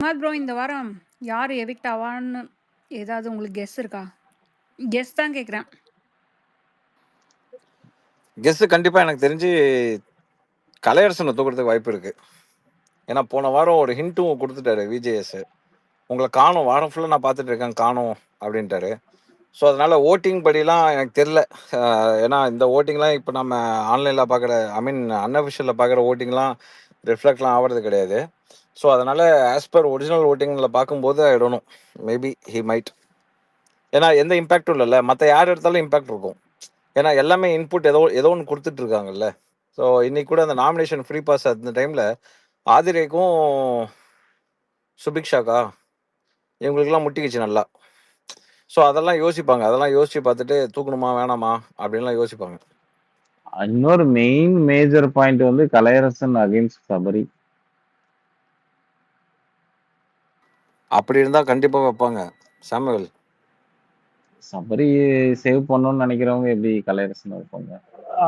Bro இந்த வாரம் யார் எவிக்ட் ஆவான்னு ஏதாவது உங்களுக்கு கெஸ் இருக்கா? கெஸ் தான் கேக்குறேன். கெஸ் கண்டிப்பா எனக்கு தெரிஞ்சு கலையரசனை தூக்குறதுக்கு வாய்ப்பு இருக்கு. ஏன்னா போன வாரம் ஒரு ஹிண்ட்டும் கொடுத்துட்டாரு விஜேஎஸ். உங்களை காணும், வாரம் ஃபுல்லாக நான் பார்த்துட்டு இருக்கேன், காணும் அப்படின்ட்டாரு. ஸோ அதனால ஓட்டிங் படிலாம் எனக்கு தெரில. ஏன்னா இந்த ஓட்டிங்லாம் இப்போ நம்ம ஆன்லைனில் பார்க்குற, ஐ மீன் அன்அஃபிஷியலில் பார்க்குற ஓட்டிங்லாம் ரிஃப்ளெக்ட்லாம் ஆகிறது கிடையாது. ஸோ அதனால ஆஸ் பர் ஒரிஜினல் ஓட்டிங்கில் பார்க்கும்போது I don't know, maybe he might. ஏன்னா எந்த இம்பேக்டும் இல்லைல்ல, மற்ற யார் எடுத்தாலும் இம்பேக்ட் இருக்கும். ஏன்னா எல்லாமே இன்புட் ஏதோ ஒன்று கொடுத்துட்டு இருக்காங்கல்ல. ஸோ இன்னைக்கு கூட அந்த நாமினேஷன் ஃப்ரீ பாஸ் அந்த டைமில் ஆதிரேக்கும் சுபிக்ஷாக்கா இவங்களுக்குலாம் முட்டிக்கிச்சு நல்லா. ஸோ அதெல்லாம் யோசிப்பாங்க, அதெல்லாம் யோசிச்சு பார்த்துட்டு தூக்கணுமா வேணாமா அப்படின்லாம் யோசிப்பாங்க. இன்னொரு மெயின் மேஜர் பாயிண்ட் வந்து கலையரசன் அகைன்ஸ்ட் சபரி. அப்படி இருந்தா கண்டிப்பா வைப்பாங்க சாமுவேல். சபரி சேவ் பண்ணணும்னு நினைக்கிறவங்க எப்படி கலையரசன் வைப்பாங்க?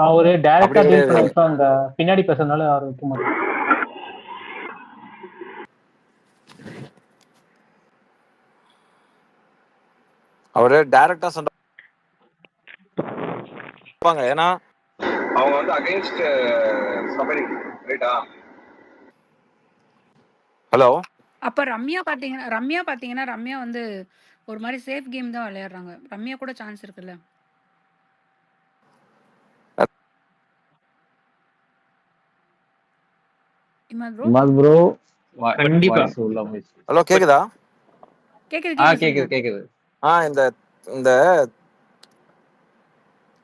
அவரு டைரக்டா அப்படி டீல் கிடையாது. பண்ண அந்த பின்னாடி பேசுறதுனால அவர் வைக்க மாட்டாங்க. அவரு டைரக்டா சண்டை, ஏன்னா அவங்க வந்து அகைன்ஸ்ட் சபரி, ரைட்டா? ஹலோ. அப்ப ரம்யா பாத்தீங்கன்னா ரம்யா வந்து ஒரு மாதிரி சேஃப் கேம் தான் விளையாடுறாங்க. ரம்யா கூட சான்ஸ் இருக்குல்ல. இமாத் ப்ரோ கண்டிப்பா. ஹலோ, கேக்குதா? கேக்குது. இந்த இந்த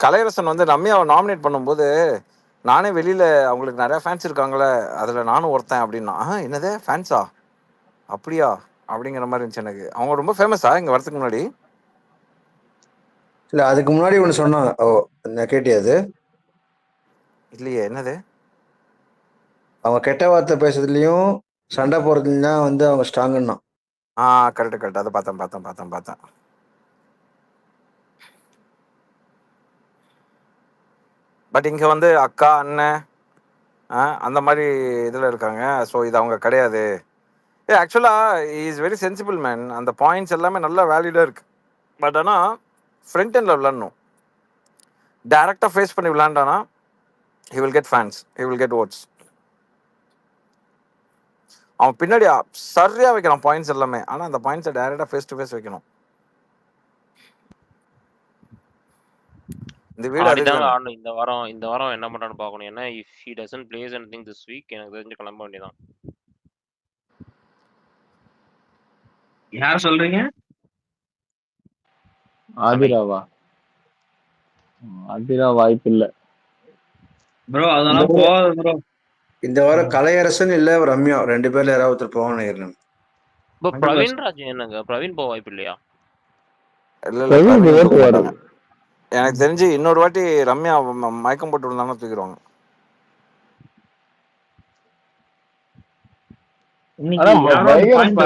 கலையரசன் வந்து ரம்யாவை நாமினேட் பண்ணும்போது நானே வெளியில அவங்களுக்கு நிறைய ஃபேன்ஸ் இருக்காங்களே, அதுல நானும் ஒருத்தன் அப்படின்னா, என்னதே ஃபேன்ஸா அப்படியா அப்படிங்கிற மாதிரி இருந்துச்சு எனக்கு. அவங்க ரொம்ப ஃபேமஸா இங்க வரதுக்கு முன்னாடி? இல்ல அதுக்கு முன்னாடி ஒன்று சொன்னாங்க. ஓ, கேட்டியாது இல்லையே, என்னது? அவங்க கெட்ட வார்த்தை பேசுறதுலயும் சண்டை போறதுலயும் தான் வந்து அவங்க ஸ்ட்ராங்குன்னா. கரெக்ட், அதை பார்த்தேன். பட் இங்க வந்து அக்கா அண்ணன் அந்த மாதிரி இதுல இருக்காங்க. ஸோ இது அவங்க கிடையாது. ஆக்சுவலா இஸ் வெரி சென்சிபிள் மேன். அந்த பாயிண்ட்ஸ் எல்லாமே நல்லா வேலிடா இருக்கு. பட் ஆனா ஃப்ரண்ட் எண்ட்ல விளையாடணும். டைரக்டா ஃபேஸ் பண்ணி விளையாண்டானா he will get fans, he will get votes. அவன் பின்னாடி சரியா வைக்கிறான் பாயிண்ட்ஸ் எல்லாமே. ஆனா அந்த பாயிண்ட்ஸை டைரக்டா ஃபேஸ் டு ஃபேஸ் வைக்கணும். இந்த வீடு ஆடணும். இந்த வாரம் என்ன பண்றான்னு பார்க்கணும். ஏன்னா if he doesn't plays anything this week, எனக்கு தெரிஞ்சு கிளம்ப வேண்டியதான். யார் சொல்றீங்க? ஆதிராவா? ஆதிரா வாய்ப்பு இல்ல ப்ரோ. அதெல்லாம் போகாது ப்ரோ. இந்த வாரம் கலையரசன் இல்ல ரம்யா ரெண்டு பேர்ல யாராவது ஒருத்தர் போவான்னு நினைக்கிறேன். பிரவீன் ராஜ் என்னங்க? பிரவீன் போக வாய்ப்பு இல்லையா? இல்ல, எனக்கு தெரிஞ்சு இன்னொரு வாட்டி ரம்யா மயக்கம் போட்டு விழுந்தாங்கன்னா தூக்கிடுவாங்க.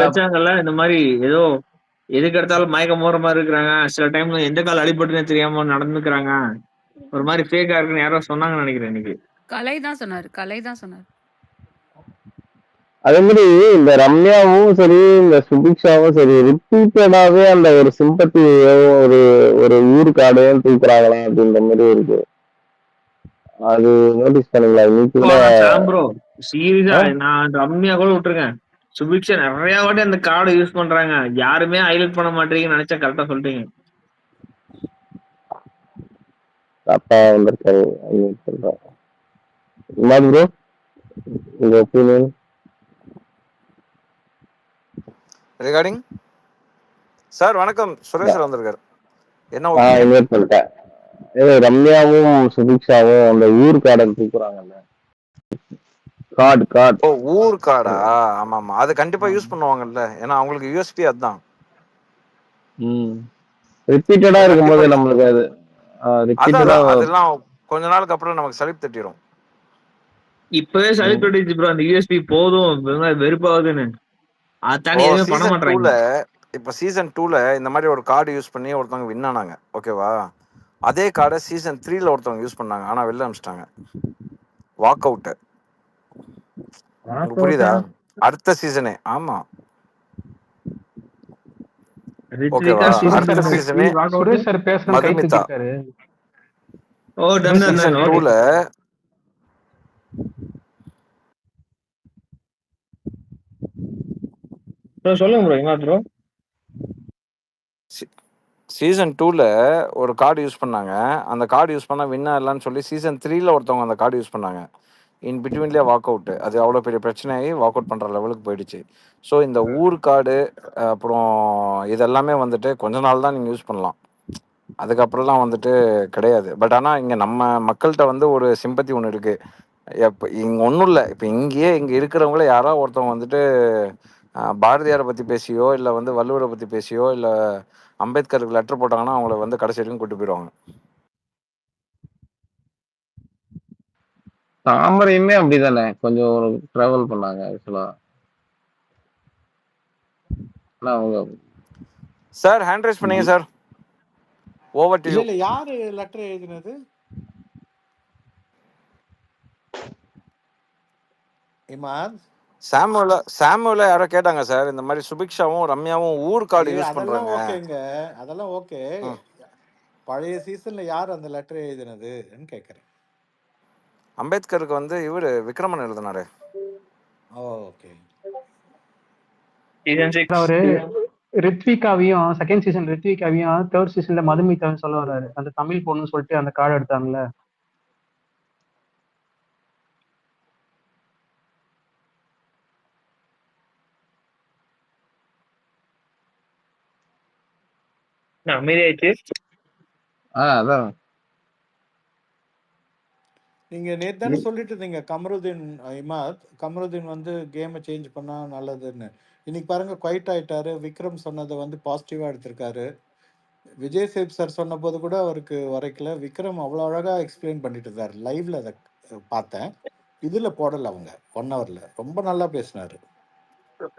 வச்சாங்கல்ல இந்த மாதிரி ஏதோ எதுக்கு எடுத்தாலும் மயக்கம் போற மாதிரி இருக்கிறாங்க. சில டைம்ல எந்த கால் அடிபட்டுன்னு தெரியாம நடந்துக்கிறாங்க. ஒரு மாதிரி ஃபேக்கா இருக்குன்னு யாரோ சொன்னாங்கன்னு நினைக்கிறேன். இன்னைக்கு கலை தான் சொன்னார். அதே மாதிரி இந்த ரம்யாவும் சரி இந்த சுபிக்ஷாவும் சரி ரிப்பீட்டடாவே அந்த ஒரு சிம்பத்தியோ ஒரு ஊருக்காடையும் தூக்குறாங்களா அப்படின்ற மாதிரி இருக்கு. அது நோட்டீஸ் பண்ணீங்களா? ப்ரோ சீரியஸா நான் ரம்யா கூட விட்டுருக்கேன். சுபிக்ஷா நிறைய வாட்டி அந்த கார்டை யூஸ் பண்றாங்க. யாருமே ஹைலைட் பண்ண மாட்டீங்கன்னு நினைச்சா கரெக்டா சொல்றீங்க. அப்பா வந்திருக்காரு சொல்றேன். ப்ரோ உங்க ஒப்பீனியன் ரிகார்டிங்? சார் வணக்கம், சுரேஷ் சார் வந்திருக்காரு. என்ன இன்வைட் பண்ணிட்டேன். ரம்யாவும் சுபிக்ஷாவும் அந்த ஊர் கார்டை தூக்குறாங்கல்ல, கார்டு ஊர் கார்டா? ஆமா, அது கண்டிப்பா யூஸ் பண்ணுவாங்கல்ல. ஏன்னா அவங்களுக்கு யூஎஸ்பி அதுதான். ரிப்பீட்டடா இருக்கும்போது நம்மளுக்கு அது அதெல்லாம் கொஞ்ச நாளுக்கு அப்புறம் நமக்கு சலிப்பு தட்டிடும். இப்பவே சலிப்பு தட்டிச்சு ப்ரோ. அந்த யூஎஸ்பி போதும், வெறுப்பாகுதுன்னு. இப்ப சீசன் 2ல இந்த மாதிரி ஒரு கார்டு யூஸ் பண்ணி ஒருத்தவங்க வின் ஆனாங்க, ஓகேவா? அதே கார்டை சீசன் 3ல ஒருத்தவங்க யூஸ் பண்ணாங்க, ஆனா வெளில அனுப்பிச்சிட்டாங்க. Walk out. புரியுதா? அடுத்த சீசனே. ஆமா, ஓகேவா? அடுத்த சீசனே சுரேஷ் சார் பேசுற கை மதுமிதா. தூக்கிருக்காரு. Oh done done season done okay 2ல ப்ரோ சொல்லுங்க ப்ரோ இமா ப்ரோ. சீசன் 2ல ஒரு கார்டு யூஸ் பண்ணாங்க. அந்த கார்டு யூஸ் பண்ணா வின் ஆயிடலாம்னு சொல்லி சீசன் 3ல ஒருத்தவங்க அந்த கார்டு யூஸ் பண்ணாங்க. இன் பிட்வீன்லேயே வாக் அவுட். அது அவ்வளோ பெரிய பிரச்சனையாகி வாக் அவுட் பண்ணுற லெவலுக்கு போயிடுச்சு. ஸோ இந்த ஊர் கார்டு அப்புறம் இதெல்லாமே வந்துட்டு கொஞ்ச நாள் தான் நீங்கள் யூஸ் பண்ணலாம். அதுக்கப்புறம்லாம் வந்துட்டு கிடையாது. பட் ஆனால் இங்கே நம்ம மக்கள்கிட்ட வந்து ஒரு சிம்பத்தி ஒன்று இருக்குது. இப்போ இங்கே ஒன்றும் இல்லை. இப்போ இங்கே இருக்கிறவங்கள யாரோ ஒருத்தவங்க வந்துட்டு பாரதியாரை பற்றி பேசியோ இல்லை வந்து வள்ளுவரை பற்றி பேசியோ இல்லை அம்பேத்கருக்கு லெட்டர் போட்டாங்கன்னா அவங்கள வந்து கடைசி வரைக்கும் கூட்டு போயிடுவாங்க. தாமரையுமே அப்படிதானே கொஞ்சம் ஒரு டிராவல் பண்ணாங்க ஆக்சுவலா. ஆனா அவங்க சார் ஹேண்ட் ரைஸ் பண்ணீங்க சார். Over to you. இல்ல யாரு லெட்டர் எழுதினது? இமாத் சாமுவேல யாரோ கேட்டாங்க சார். இந்த மாதிரி சுபிக்ஷாவும் ரம்யாவும் ஊர் கார்டு யூஸ் அதெல்லாம் பண்றாங்க. ஓகேங்க, அதெல்லாம் ஓகே. பழைய சீசன்ல யார் அந்த லெட்டர் எழுதினதுன்னு கேக்குறேன். அம்பேத்கருக்கு வந்து இவரு விக்ரமன் எழுதினாரு. ஓகே. சீசன் 6 அவரு ரித்விகாவையும் செகண்ட் சீசன் ரித்விகாவையும் தேர்ட் சீசன்ல மதுமிதான்னு சொல்ல வர்றாரு. அந்த தமிழ் பொண்ணுன்னு சொல்லிட்டு அந்த கார்டு எடுத்தாங்கல்ல. அமைதியாயிடுச்சு. அதான் நீங்க நேத்து தானே சொல்லிட்டு இருந்தீங்க கமருதீன் இமாத், கமருதீன் வந்து கேமை சேஞ்ச் பண்ணா நல்லதுன்னு. இன்னைக்கு பாருங்க குவைட் ஆயிட்டாரு. விக்ரம் சொன்னதை வந்து பாசிட்டிவா எடுத்திருக்காரு. விஜய் சேப் சார் சொன்ன போது கூட அவருக்கு வரைக்கல. விக்ரம் அவ்வளோ அழகா எக்ஸ்பிளைன் பண்ணிட்டு இருந்தார். லைவ்ல அதை பார்த்தேன். இதுல போடல அவங்க 1 ஹவர்ல. ரொம்ப நல்லா பேசினாரு.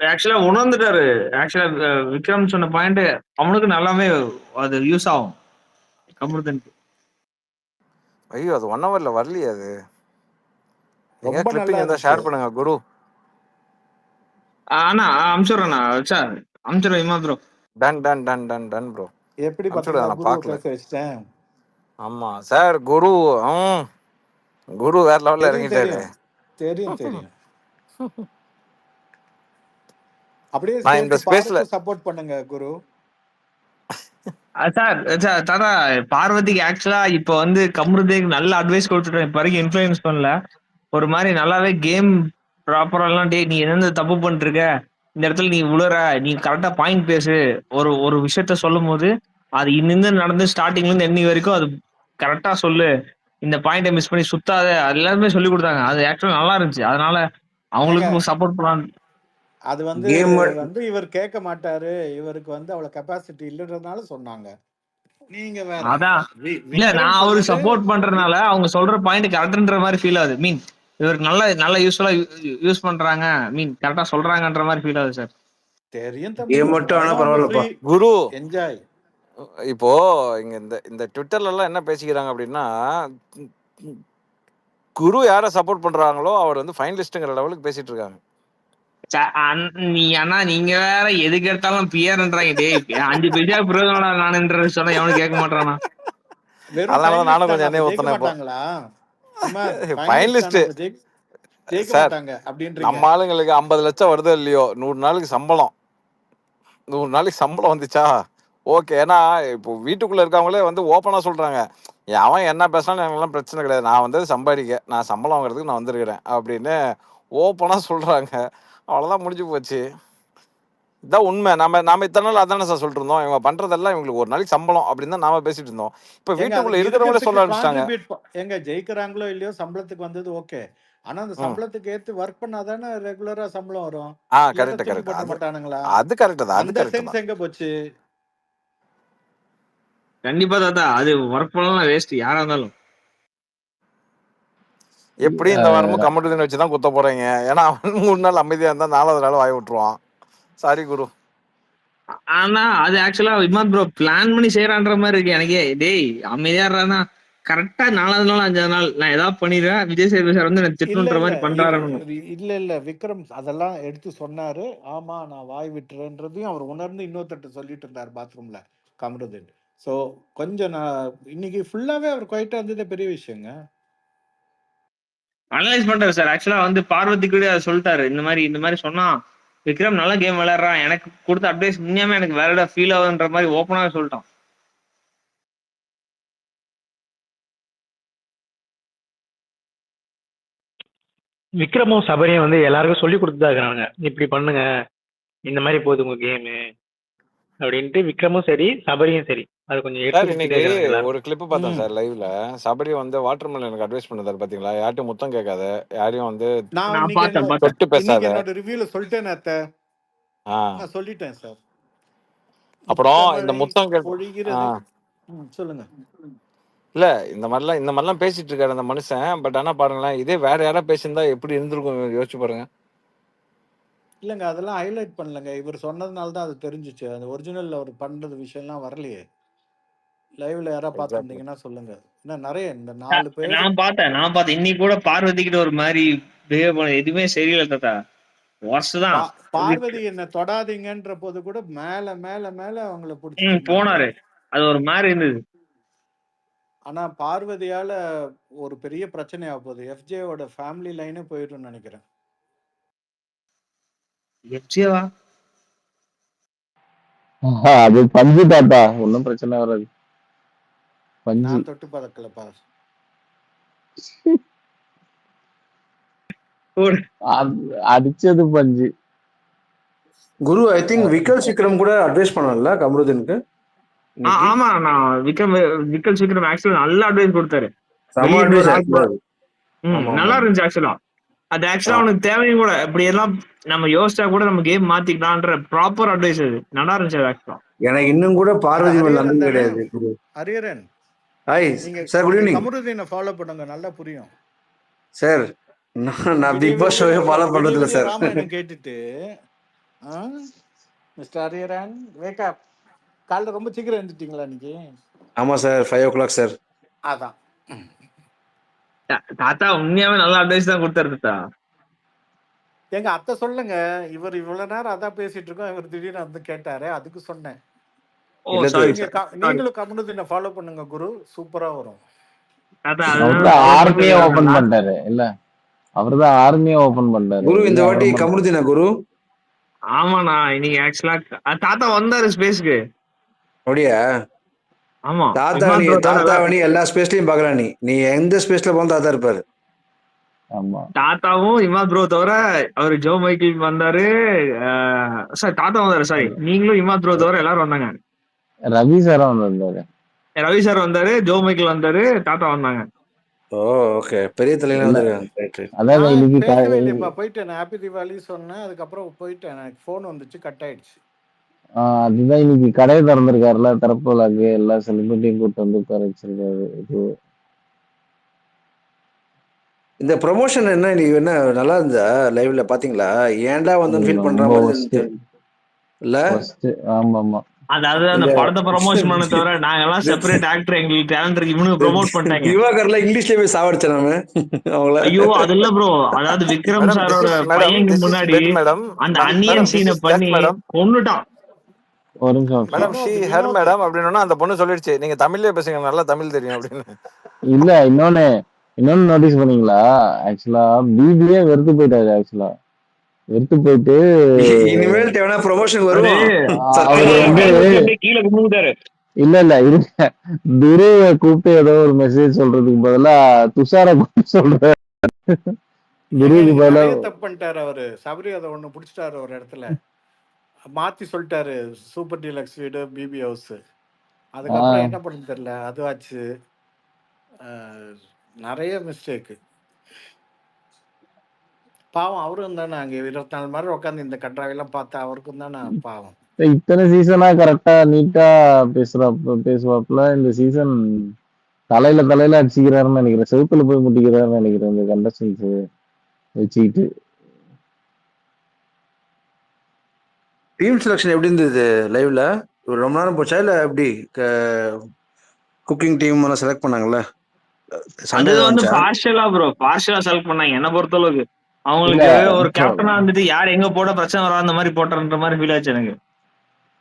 ஆக்சுவலா உணர்ந்துட்டாரு. ஆக்சுவலா விக்ரம் சொன்ன பாயிண்ட் அவனுக்கு நல்லாவே அது யூஸ் ஆகும் கமருதனுக்கு. ஐயோ அது 1 ஹவர்ல வரலையே. அது ரொம்ப நல்லா கிளிப்பிங் இருந்தா இருந்துச்சு. ஷேர் பண்ணுங்க குரு. ஆனா அம்சுறேண்ணா சார், அம்சுறேன் இமா bro. Done done done done done bro. எப்படி அம்சுடு பார்த்தீங்களா? நான் குருவை பார்க்கல. பேச வச்சிட்டேன். ஆமா சார் குரு. குரு வேற லெவல்ல தெரியும் இறங்கிட்டாரு. தெரியும் தெரியும் தெரியும். அப்படியே நான் இந்த சேர்த்து ஸ்பேஸ்ல பாருக்கு சப்போர்ட் பண்ணுங்க குரு. சார் சார் தாத்தா பார்வதிக்கு ஆக்சுவலா இப்ப வந்து கமருதேக்கு நல்ல அட்வைஸ் கொடுத்துட்டேன். இப்ப வரைக்கும் இன்ஃபுளுன்ஸ் பண்ணல. ஒரு மாதிரி நல்லாவே கேம் ப்ராப்பரா எல்லாம் டே நீ என்ன தப்பு பண்ணிட்டு இருக்க, இந்த இடத்துல நீ உளற, நீ கரெக்டா பாயிண்ட் பேசு. ஒரு விஷயத்த சொல்லும் போது அது இன்னிருந்து நடந்து ஸ்டார்டிங்ல இருந்து எண்டிங் வரைக்கும் அது கரெக்டா சொல்லு. இந்த பாயிண்ட மிஸ் பண்ணி சுத்தாத. அது எல்லாருமே சொல்லி கொடுத்தாங்க. அது ஆக்சுவலா நல்லா இருந்துச்சு. அதனால அவங்களுக்கு சப்போர்ட் பண்ணலாம். அது வந்து கேம் வந்து இவர் கேட்க மாட்டாரு, இவருக்கு வந்து அவ்வளவு கெப்பாசிட்டி இல்லைன்றதுனால சொன்னாங்க. நீங்க வேற. அதான் இல்ல நான் விக்ரம் அவருக்கு சொன்னது சப்போர்ட் பண்றதுனால அவங்க சொல்ற பாயிண்ட் கரெக்ட்ன்ற மாதிரி ஃபீல் ஆகுது. மீன் இவருக்கு நல்ல யூஸ்ஃபுல்லா யூஸ் பண்றாங்க. மீன் கரெக்டா சொல்றாங்கன்ற மாதிரி ஃபீல் ஆகுது சார். தெரியும் தம்பி. கேம் மட்டும் ஆனா பரவாயில்லப்பா. குரு என்ஜாய். இப்போ இங்க இந்த ட்விட்டர்ல எல்லாம் என்ன பேசிக்கிறாங்க அப்படின்னா, குரு யாரை சப்போர்ட் பண்றாங்களோ அவர் வந்து ஃபைனலிஸ்ட்ங்கிற லெவலுக்கு பேசிட்டு இருக்காங்க. அண்ணா நீங்க வேற எதுக்கு எடுத்தாலும் பியர்ன்றாங்க. டேய் 5 பைசா பிரயோஜனடா நானுன்றது சொன்னா எவனும் கேட்க மாட்டானா. அதனாலதான் நானும் கொஞ்சம் என்னைய ஊத்துனேன். மாட்டாங்களா ஃபைனலிஸ்ட் சார் அப்படின்றீங்க. நம்ம ஆளுங்களுக்கு 50 லட்சம் வருதோ இல்லையோ 100 நாளைக்கு சம்பளம். 100 நாளைக்கு சம்பளம் வந்துச்சா ஓகே. ஏன்னா இப்போ வீட்டுக்குள்ள இருக்கவங்களே வந்து ஓப்பனா சொல்றாங்க, அவன் என்ன பேசினாலும் எனக்குலாம் பிரச்சனை கிடையாது. நான் வந்து சம்பாதிக்க, நான் சம்பளம் வாங்குறதுக்கு நான் வந்திருக்கிறேன் அப்படின்னு ஓப்பனா சொல்றாங்க. அவ்வளவுதான் முடிஞ்சு போச்சு. இதான் உண்மை. நாம இத்தனை நாள் அதானே சார் சொல்லிட்டு இருந்தோம். இவங்க பண்றதெல்லாம் இவங்களுக்கு ஒரு நாளைக்கு சம்பளம் அப்படின்னு தான் நாம பேசிட்டு இருந்தோம். இப்ப வீட்டுக்குள்ள இருக்கிறவங்களே சொல்ல ஆரம்பிச்சிட்டாங்க. எங்க ஜெயிக்கிறாங்களோ இல்லையோ சம்பளத்துக்கு வந்தது ஓகே. ஆனா அந்த சம்பளத்துக்கு ஏத்து ஒர்க் பண்ணாதானே ரெகுலரா சம்பளம் வரும். Correct correct. மாட்டானுங்களா? அது கரெக்ட் தான். அது கரெக்ட் தான். எங்க போச்சு? கண்டிப்பா தாத்தா அது ஒர்க் பண்ணலாம் வேஸ்ட் யாரா இருந்தாலும். எப்படி இந்த வாரமும் கமெண்ட் வச்சுதான் குத்த போறீங்க. ஏன்னா அவன் 3 நாள் அமைதியா இருந்தா 4வது நாள் வாய் விட்டுருவான். சாரி குரு. ஆனா அது ஆக்சுவலா இமான் ப்ரோ பிளான் பண்ணி செய்யறான்ற மாதிரி இருக்கு எனக்கே. டேய் அமைதியா இருறானா கரெக்டா 4வது நாள் 5வது நாள் நான் ஏதாவது பண்ணிடுவேன். விஜய் சேதுபதி சார் வந்து என்ன இல்ல திட்டணுன்ற இல்ல மாதிரி பண்றாருன்னு. இல்ல விக்ரம் அதெல்லாம் எடுத்து சொன்னாரு. ஆமா நான் வாய் விட்டுறேன்றதையும் அவர் உணர்ந்து இன்னொருத்தட்ட சொல்லிட்டு இருந்தார் பாத்ரூம்ல கமருதீன். ஸோ கொஞ்சம் நான் இன்னைக்கு ஃபுல்லாவே அவர் குவைட்டா இருந்ததே பெரிய விஷயங்க. அனலைஸ் பண்றாரு சார். ஆக்சுவலா வந்து பார்வதி கூட அதை சொல்லிட்டாரு. இந்த மாதிரி சொன்னா விக்ரம் நல்ல கேம் விளையாடுறான். எனக்கு கொடுத்த அட்வைஸ் உண்மையாவே எனக்கு வேலிடா ஃபீல் ஆகுதுன்ற மாதிரி ஓப்பனாவே சொல்லிட்டான். விக்ரமும் சபரியும் வந்து எல்லாருக்கும் சொல்லி கொடுத்துதான் இருக்கிறாங்க. இப்படி பண்ணுங்க, இந்த மாதிரி போகுது உங்க கேமு அப்படின்ட்டு விக்ரமும் சரி சபரியும் சரி அது கொஞ்சம் சார் எடுத்து இன்னைக்கு கொடுத்துட்டே இருக்காங்க எல்லாரும். ஒரு கிளிப் பார்த்தேன் ம். சார் லைவ்ல. சபரி வந்து வாட்டர்மெலன் எனக்கு அட்வைஸ் பண்ணதாரு பாத்தீங்களா? யார்ட்டையும் முத்தம் கேட்காத, யாரையும் வந்து நான் நான் இன்னைக்கு பார்த்தேன் என்ன தொட்டு இன்னைக்கு பேசாத. என்னோட ரிவ்யூல சொல்லிட்டேன் அத்தை. ஆ நான் சொல்லிட்டேன் சார். அப்புறம் இந்த முத்தமழை முத்தம் கேட்க பொழிகிறது. சொல்லுங்க. இல்ல இந்த மாதிரிலாம் பேசிட்டு இருக்காரு அந்த மனுஷன். பட் ஆனா பாருங்களேன், இதே வேற யாராவது பேசியிருந்தா எப்படி இருந்திருக்கும் யோசிச்சு பாருங்க. இல்லைங்க அதெல்லாம் ஹைலைட் பண்ணலங்க. இவர் சொன்னதுனால தான் அது தெரிஞ்சுச்சு. அந்த ஒரிஜினல் அவர் பண்றது விஷயம்லாம் வரலையே. லைவ்ல யாராவது எக்ஸாக்ட்லி. பார்த்துருந்தீங்கன்னா சொல்லுங்க. ஏன்னா நிறைய இந்த 4 பேர் நான் பார்த்தேன். இன்னைக்கு கூட பார்வதி கிட்ட ஒரு மாதிரி பிஹேவ் பண்ண எதுவுமே சரியில்லை தாத்தா. வாஸ்ட் தான். பார்வதி என்ன தொடாதீங்கன்ற போது கூட மேல மேல மேல அவங்கள பிடிச்சிட்டு இருந்தாங்க. போனாரு. அது ஒரு மாதிரி இருந்தது. ஆனா பார்வதியால ஒரு பெரிய பிரச்சனை ஆக போகுது. எஃப்ஜேவோட ஃபேமிலி லைனே போயிடும்னு நினைக்கிறேன். எஃப்ஜேவா? அது பஞ்சு தாத்தா, ஒன்னும் பிரச்சனை வராது. பஞ்சு நான் தொட்டு பதக்கலப்பா. அடிச்சது பஞ்சு. குரு ஐ திங்க் விக்ரம் கூட அட்வைஸ் பண்ணல கமருதீனுக்கு. ஆமா நான் விக்கல் ஆக்சுவலா நல்ல அட்வைஸ் கொடுத்தாரு. செம அட்வைஸ் நல்லா இருந்துச்சு ஆக்சுவலா. அது ஆக்சுவலா அவனுக்கு தேவையும் கூட. இப்படி எல்லாம் நம்ம யோசிச்சா கூட நம்ம கேம் மாத்திக்கலாம்ன்ற ப்ராப்பர் அட்வைஸ் அது. நல்லா இருந்துச்சு அது ஆக்சுவலா. எனக்கு இன்னும் கூட பார்வதி மேல நம்பிக்கை கிடையாது. Hariharan hi sir, good evening. கமருதீனை ஃபாலோ பண்ணுங்க, நல்லா புரியும் சார். நான் பிக் பாஸ் ஷோவை ஃபாலோ பண்றது இல்ல சார். ராமாயணம் கேட்டுட்டு மிஸ்டர் ஹரியரன் வேக் அப். காலைல ரொம்ப சீக்கிரம் எழுந்துட்டீங்களா இன்னைக்கு? ஆமா சார், 5 o'clock சார். அதான் தாத்தா உண்மையாவே நல்ல அட்வைஸ் தான் கொடுத்தாரு தாத்தா. எங்க அத்தை சொல்லுங்க. இவர் இவ்வளவு நேரம் அதான் பேசிட்டு இருக்கோம், இவர் திடீர்னு வந்து கேட்டாரு, அதுக்கு சொன்னேன். நீங்களும் கமருதீனை ஃபாலோ பண்ணுங்க குரு, சூப்பரா வரும். ஆர்மியை ஓபன் பண்ணிட்டாரு. இல்ல அவர்தான் ஆர்மியை ஓபன் பண்ணிட்டாரு குரு இந்த வாட்டி கமருதீனா குரு? ஆமாண்ணா இன்னைக்கு ஆக்சுவலா தாத்தா வந்தாரு ஸ்பேஸ்க்கு. அப்படியா? ஆமா தாத்தாவணி எல்லா ஸ்பேஸ்லயும் பாக்கலாம். நீ எந்த ஸ்பேஸ்ல போன தாத்தா இருப்பாரு. தாத்தாவும் இமாத் ப்ரோ தவிர அவரு ஜோ மைக்கேல் வந்தாரு. சாரி தாத்தா வந்தாரு. சாரி நீங்களும் இமாத் ப்ரோ தவிர எல்லாரும் வந்தாங்க. ரவி சார் வந்தாரு, ஜோ மைக்கேல் வந்தாரு, தாத்தா வந்தாங்க. ஓகே, பெரிய தலையில வந்தாரு. போயிட்டேன், ஹாப்பி தீபாவளி சொன்னேன். அதுக்கப்புறம் போயிட்டேன், எனக்கு போன் வந்துச்சு, கட் ஆயிடுச்சு. அதுதான் இன்னைக்கு கடையை திறந்திருக்காருல, திறப்பு விழாக்கு எல்லா செலிபிரிட்டியும் கூட்டு வந்து உட்கார வச்சிருக்காரு. இந்த ப்ரொமோஷன் என்ன நீங்க என்ன நல்லா இருந்தா லைவ்ல பாத்தீங்களா? ஏன்டா வந்து ஃபீல் பண்ற மாதிரி இல்ல? ஆமா அதாவது அந்த படத்தை ப்ரமோஷன் பண்ண தவிர நாங்க எல்லாம் செப்பரேட் ஆக்டர், எங்களுக்கு டேலண்ட் இவனுக்கு ப்ரோமோட் பண்ணிட்டாங்க. திவாகர்ல இங்கிலீஷ்ல போய் சாவடிச்சேன் நாம அவங்கள. ஐயோ அது இல்ல ப்ரோ, அதாவது விக்ரம் சாரோட பையனுக்கு முன்னாடி அந்த அன்னியன் சீனை பண்ணி கொன்னுட்டான். ஒரு நிமிஷம் மேடம், ஷீ ஹர் மேடம் அப்படின்னா அந்த பொண்ணு சொல்லிடுச்சு, நீங்க தமிழ்லயே பேசுங்க, நல்லா தமிழ் தெரியும் அப்படின்னு. இல்ல இன்னொன்னு நோட்டீஸ் பண்ணீங்களா? ஆக்சுவலா பிபியே வெறுத்து போயிட்டாரு. ஆக்சுவலா வெறுத்து போயிட்டு இனிமேல் தேவனா ப்ரமோஷன் வரும். கீழே கும்பிட்டாரு. இல்ல இருங்க, துருவ கூப்பிட்டு ஏதோ ஒரு மெசேஜ் சொல்றதுக்கு பதிலா துஷார சொல்ற. துருவுக்கு பதிலா தப்பு பண்ணிட்டாரு அவரு. சபரி அதை ஒண்ணு புடிச்சிட்டாரு ஒரு இடத்துல, மாத்தி சொல்லிட்டாரு சூப்பர் டீலக்ஸ் வீடு பிபி ஹவுஸ். அதுக்கப்புறம் என்ன பண்ணு தெரியல, அது ஆச்சு. நிறைய மிஸ்டேக்கு. பாவம் அவரும் தானே அங்கே 24 மணி நேரம் உட்காந்து இந்த கட்டுறாவெல்லாம் பார்த்தா அவருக்கும் தானே பாவம். இத்தனை சீசனா கரெக்டா நீட்டா பேசுவாப்புல. இந்த சீசன் தலையில அடிச்சுக்கிறாருன்னு நினைக்கிறேன், செவுத்துல போய் முட்டிக்கிறாருன்னு நினைக்கிறேன் இந்த கண்டஸ்டன்ஸ் வச்சுக்கிட்டு. டீம் செலக்ஷன் எப்படி இருந்தது லைவ்ல? ரொம்ப நேரம் போச்சா இல்ல எப்படி? குக்கிங் டீம் எல்லாம் செலக்ட் பண்ணாங்கல்ல? சண்டை அது ஏதாவது வந்து வந்துச்சா? பார்ஷியலா செலக்ட் பண்ணாங்க என்ன பொறுத்தளவுக்கு. இல்ல அவங்களுக்கு ஒரு கேப்டனா வந்துட்டு யார் எங்க போட பிரச்சனை வராத அந்த மாதிரி போட்டுற மாதிரி ஃபீல் ஆச்சு எனக்கு.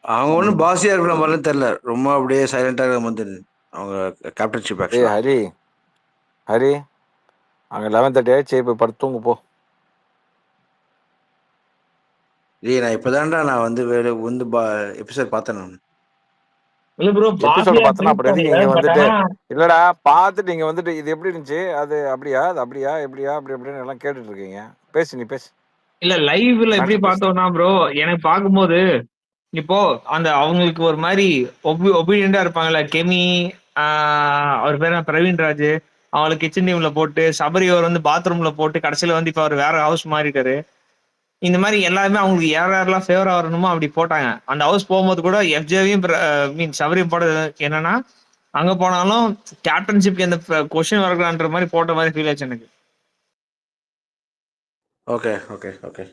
அவங்க ஒன்றும் பாசியா இருக்கிற மாதிரிலாம் தெரியல. ரொம்ப அப்படியே சைலண்டா இருக்கிற மாதிரி தெரியுது அவங்க கேப்டன்ஷிப் ஏய் ஆக்சுவலா. ஹரி அங்க 11:30 ஆயிடுச்சு, போய் படுத்து தூங்கு போ. நான் இப்பதான்டா நான் வந்து எபிசோட் பார்த்தேன் நான். இல்ல ப்ரோ, எபிசோட பாசியா பார்த்தனா ட்ரீட் அப்புறம் எதுக்கு பண்ணல. இங்க பட் வந்துட்டு? ஆனா இல்லடா, பார்த்துட்டு இங்க வந்துட்டு இது எப்படி இருந்துச்சு, அது அப்படியா, அது அப்படியா, எப்படியா, அப்படி அப்படின்னு எல்லாம் கேட்டுட்டு இருக்கீங்க. பேசு, நீ பேசு, இல்ல லைவ்ல எப்படி மேட்டர் பேசு. பார்த்தோம்னா ப்ரோ, எனக்கு பார்க்கும்போது இப்போ அந்த அவங்களுக்கு ஒரு மாதிரி ஒபீடியண்டா இருப்பாங்கல்ல. கெமி, அவர் பேர் என்ன, பிரவீன் ராஜ், அவங்களுக்கு கிச்சன் டீம்ல போட்டு, சபரி அவர் வந்து பாத்ரூம்ல போட்டு, கடைசியில வந்து இப்ப அவர் வேற ஹவுஸ் மாறிட்டாரு. இந்த மாதிரி எல்லாருமே அவங்களுக்கு யார் யாரெல்லாம் ஃபேவரா வரணுமோ அப்படி போட்டாங்க. அந்த ஹவுஸ் போகும்போது கூட எஃப்ஜேவையும் மீன் சபரியும் போட்டது என்னன்னா, அங்க போனாலும் கேப்டன்ஷிப்க்கு எந்த கொஸ்டின் வரக்கூடாதுன்ற மாதிரி போட்ட மாதிரி ஃபீல் ஆச்சு எனக்கு. Okay okay okay.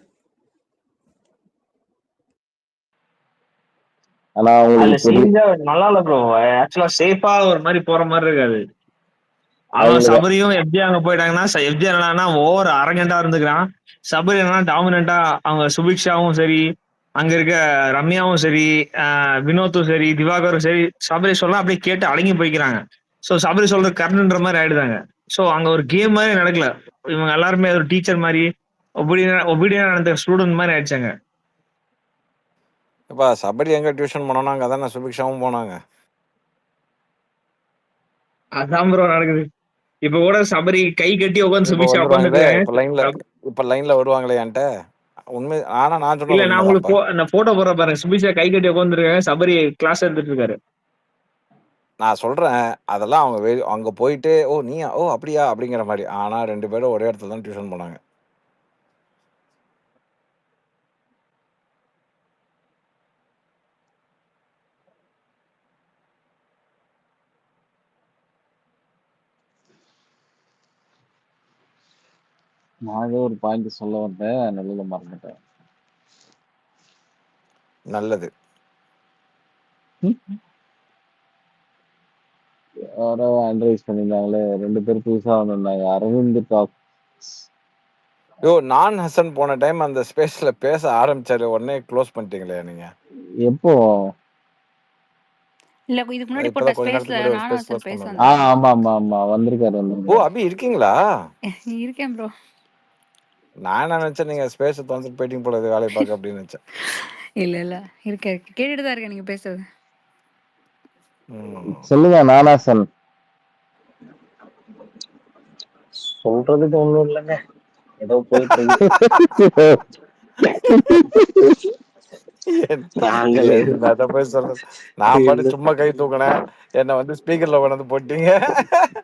ஆனா அதுல அவங்களுக்கு சீரியஸா நல்லா இல்ல ப்ரோ. ஆக்சுவலா சேஃபா ஒரு மாதிரி போற மாதிரி இருக்காது. அவன் அவங்களுக்கு சபரியும் எஃப்ஜே அங்க போயிட்டாங்கன்னா, எஃப்ஜே என்னன்னா ஓவர் அரகண்டா இருந்துக்கிறான். சபரி என்னன்னா டாமினண்டா, அவங்க சுபிக்ஷாவும் சரி, அங்க இருக்க ரம்யாவும் சரி, வினோத்தும் சரி, திவாகரும் சரி, சபரி சொல்ல அப்படியே கேட்டு அடங்கி போய்க்கிறாங்க. ஸோ சபரி சொல்றது கரெக்ட்ன்ற மாதிரி ஆயிடுதாங்க. ஸோ அங்க ஒரு கேம் மாதிரி நடக்கல. இவங்க எல்லாருமே ஒரு டீச்சர் மாதிரி ஒபீடியன் நடந்த ஸ்டூடெண்ட் மாதிரி ஆயிடுச்சாங்க. இப்ப சபரி எங்க டியூஷன் போனோம்னா அங்க தானே சுபிக்ஷாவும் போனாங்க. அதான் ப்ரோ நடக்குது. இப்ப கூட சபரி கை கட்டி உட்காந்து இப்ப சுபிக்ஷா வந்துருவாங்களே, உட்காந்துருக்காங்க. இப்ப லைன்ல வருவாங்களே என்கிட்ட. உண்மை, ஆனா நான் இல்ல, சொன்னது நான் உண்மைதான்ப்பா. உங்களுக்கு அந்த போட்டோ போடுற பாருங்க. சுபிக்ஷா கை கட்டி உட்காந்துருக்காங்க, சபரி கிளாஸ் எடுத்துட்டு இருக்காரு. நான் சொல்றேன், அதெல்லாம் அவங்க அங்க போயிட்டு ஓ நீயா, ஓ அப்படியா அப்படிங்கிற மாதிரி. ஆனா 2 பேரும் ஒரே இடத்துல தான் டியூஷன் போனாங்க. நான் ஏதோ ஒரு பாயிண்ட் சொல்ல வந்தேன், நல்ல மறந்துட்டேன். நல்லது. யாரோ அட்வைஸ் பண்ணியிருந்தாங்களே, 2 பேர் புதுசா வந்திருந்தாங்க, அரவிந்த் டாக். நான் ஹசன் போன டைம் அந்த ஸ்பேஸ்ல பேச ஆரம்பிச்சாரு, உடனே க்ளோஸ் பண்ணிட்டீங்களே நீங்க. எப்போ? இல்ல இதுக்கு முன்னாடி போட்ட இப்பதான் கொஞ்ச ஸ்பேஸ்ல நேரத்துக்கு முன்னாடி ஒரு நானும் ஸ்பேஸ் ஹசன் க்ளோஸ் பேச பண்ணாங்க. வந்தேன். ஆமா ஆமா ஆமா வந்திருக்காரு. ஓ அபி இருக்கீங்களா? இருக்கேன் ப்ரோ. நான் நினைச்சேன் நீங்க ஸ்பேஸ் திறந்துட்டு போயிட்டீங்க போல, இது வேலையை பார்க்க அப்படின்னு நினைச்சேன். இல்ல இல்ல இருக்கேன், கேட்டுட்டு தான் இருக்கேன் நீங்க பேசுறது. சொல்லுங்க நானாசன். சொல்றதுக்கு ஒண்ணும் இல்லைங்க, ஏதோ போயிட்டு இருக்கு. நான் பாட்டு சும்மா கை தூக்கினேன், என்ன வந்து ஸ்பீக்கர்ல கொண்டு போட்டீங்க.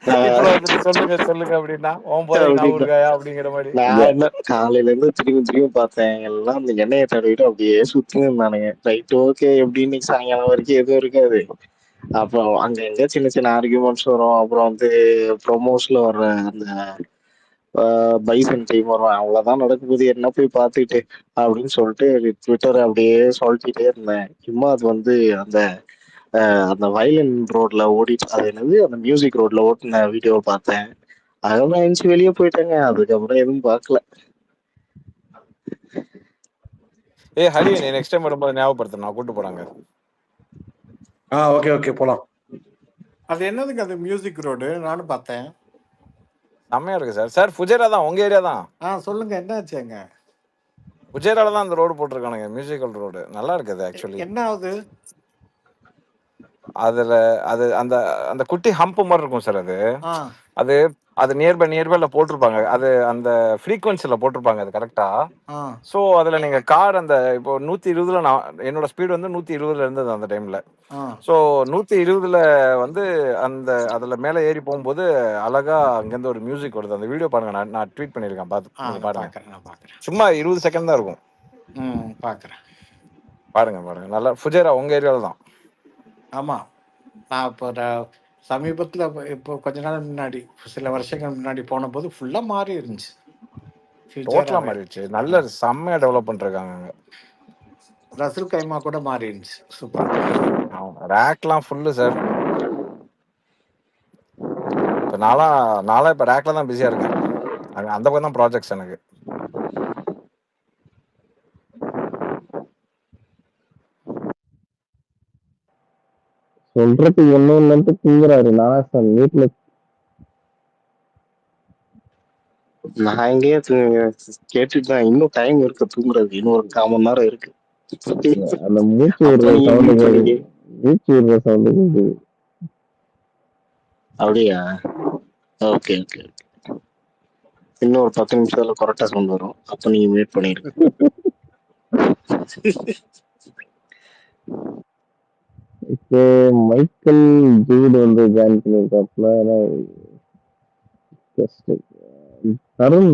இப்ப வந்துட்டு சொல்லுங்க சொல்லுங்க அப்படின்னா உன் போதைக்கு நான் ஊருகாயா அப்படிங்கிற மாதிரி. நான் என்ன காலையில இருந்து திரும்பி பார்த்தேன், எல்லாம் அந்த எண்ணெயை தடவிட்டு அப்படியே சுத்தின்னு இருந்தானுங்க. ரைட் ஓகே, எப்படி இன்னைக்கு சாயங்காலம் வரைக்கும் எதுவும் இருக்காது. அப்புறம் அங்க எங்க சின்ன சின்ன ஆர்கியூமெண்ட்ஸ் வரும். அப்புறம் வந்து ப்ரொமோஸ்ல வர்ற அந்த பைசன் டீம் வரும், அவ்வளவுதான் நடக்க போகுது, என்ன போய் பார்த்துட்டு அப்படின்னு சொல்லிட்டு ட்விட்டர் அப்படியே சொல்லிட்டே இருந்தேன். சும்மா அது வந்து அந்த அந்த வயலின் ரோட்ல ஓடிட்டு, அது என்னது அந்த மியூசிக் ரோட்ல ஓட்டின வீடியோ பார்த்தேன். அதெல்லாம் எழுந்து வெளியே போயிட்டேங்க, அதுக்கப்புறம் எதுவும் பார்க்கல. ஹரி, நீ நெக்ஸ்ட் டைம் வரும்போது ஞாபகப்படுத்த, நான் கூட்டு போறாங்க. ஓகே ஓகே போலாம். அது என்னதுங்க அது மியூசிக் ரோடு? நானும் பார்த்தேன். செம்மையா இருக்கு சார். சார் ஃபுஜேரா தான், உங்க ஏரியா தான். சொல்லுங்க என்னாச்சுங்க? ஃபுஜேரால தான் அந்த ரோடு போட்டிருக்கானுங்க, மியூசிக்கல் ரோடு. நல்லா இருக்குது ஆக்சுவலி. என்ன ஆகுது அதுல? அது அந்த அந்த குட்டி ஹம்ப் மாதிரி இருக்கும் சார். அது அது நியர்பைல போட்டிருப்பாங்க. அது அந்த ஃப்ரீக்வன்சில போட்டிருப்பாங்க, அது கரெக்டா. ஸோ அதுல நீங்க கார் அந்த இப்போ 120ல, நான் என்னோட ஸ்பீடு வந்து 120ல இருந்தது அந்த டைம்ல. ஸோ 120ல வந்து அந்த அதுல மேல ஏறி போகும்போது அழகா அங்கிருந்து ஒரு மியூசிக் வருது. அந்த வீடியோ பாருங்க, நான் ட்வீட் பண்ணிருக்கேன், பார்த்து பாருங்க. சும்மா 20 செகண்ட் தான் இருக்கும். பாக்குறேன், பாருங்க. நல்லா ஃபுஜேரா உங்க ஏரியால தான். ஆமா, நான் இப்போ சமீபத்தில் இப்போ கொஞ்ச நாள் முன்னாடி, சில வருஷங்கள் முன்னாடி போன போது ஃபுல்லா மாறி இருந்துச்சு. டோட்டலா மாறிடுச்சு. நல்ல செம்மையா டெவலப் பண்ணிருக்காங்க. ரசூல் கைமா கூட மாறி இருந்துச்சு. சூப்பர். ரேக்லாம் ஃபுல்லு சார். இப்போ நான்லாம் இப்போ ரேக்ல தான் பிஸியாக இருக்கேன். அந்த பக்கம் தான் ப்ராஜெக்ட்ஸ் எனக்கு. சொல்றதுக்கு ஒண்ணும் இல்லைன்ட்டு தூங்குறாரு நாராசன் வீட்டுல. நான் எங்கேயே கேட்டுட்டு தான் இன்னும் டைம் இருக்கு தூங்குறதுக்கு. இன்னும் ஒரு 1/4 மணி நேரம் இருக்கு. அந்த மூச்சு அப்ப விடுற நீங்க சவுண்டு mute பண்ணிக்க. மூச்சு விடுற சவுண்டு கேக்குது. அப்படியா? Okay okay okay. இன்னும் ஒரு 10 நிமிஷத்துல கரெக்டா சவுண்ட் வரும். அப்ப நீங்க மியூட் பண்ணிடுங்க. இப்போ மைக்கேல் ஜூட் வந்து ஜாயின் பண்ணியிருக்காப்புல. தருண்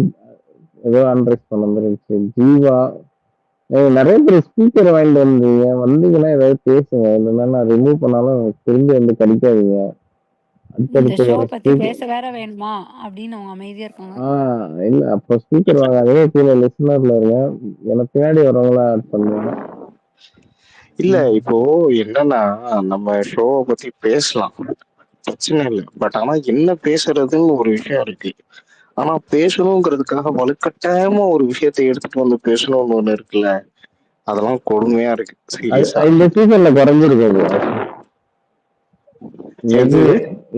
ஏதோ அண்ட்ரைஸ் பண்ண மாதிரி இருந்துச்சு. ஜீவா நிறைய பேர் ஸ்பீக்கர் வாங்கிட்டு வந்தீங்க. வந்தீங்கன்னா ஏதாவது பேசுங்க. இல்லைன்னா நான் ரிமூவ் பண்ணாலும் திரும்பி வந்து கிடைக்காதீங்க. இந்த அடுத்தடுத்து ஷோ வர பத்தி ஸ்பீக்கர் பேச வேற வேணுமா அப்படின்னு அவங்க அமைதியா இருக்காங்க. இல்ல அப்போ ஸ்பீக்கர் வாங்காதே. கீழே லிசனர்ல இருங்க. எனக்கு பின்னாடி வரவங்கள ஆட் பண்ணுவேன். இல்ல இப்போ என்னன்னா நம்ம ஷோவை பத்தி பேசலாம், பிரச்சனை இல்லை. பட் ஆனா என்ன பேசுறதுன்னு ஒரு விஷயம் இருக்கு. ஆனா பேசணுங்கிறதுக்காக வலுக்கட்டாயமா ஒரு விஷயத்தை எடுத்துட்டு வந்து பேசணும்னு ஒண்ணு இருக்குல்ல, அதெல்லாம் கொடுமையா இருக்கு சீரியஸா. இந்த சீசன்ல குறைஞ்சிருக்காது. எது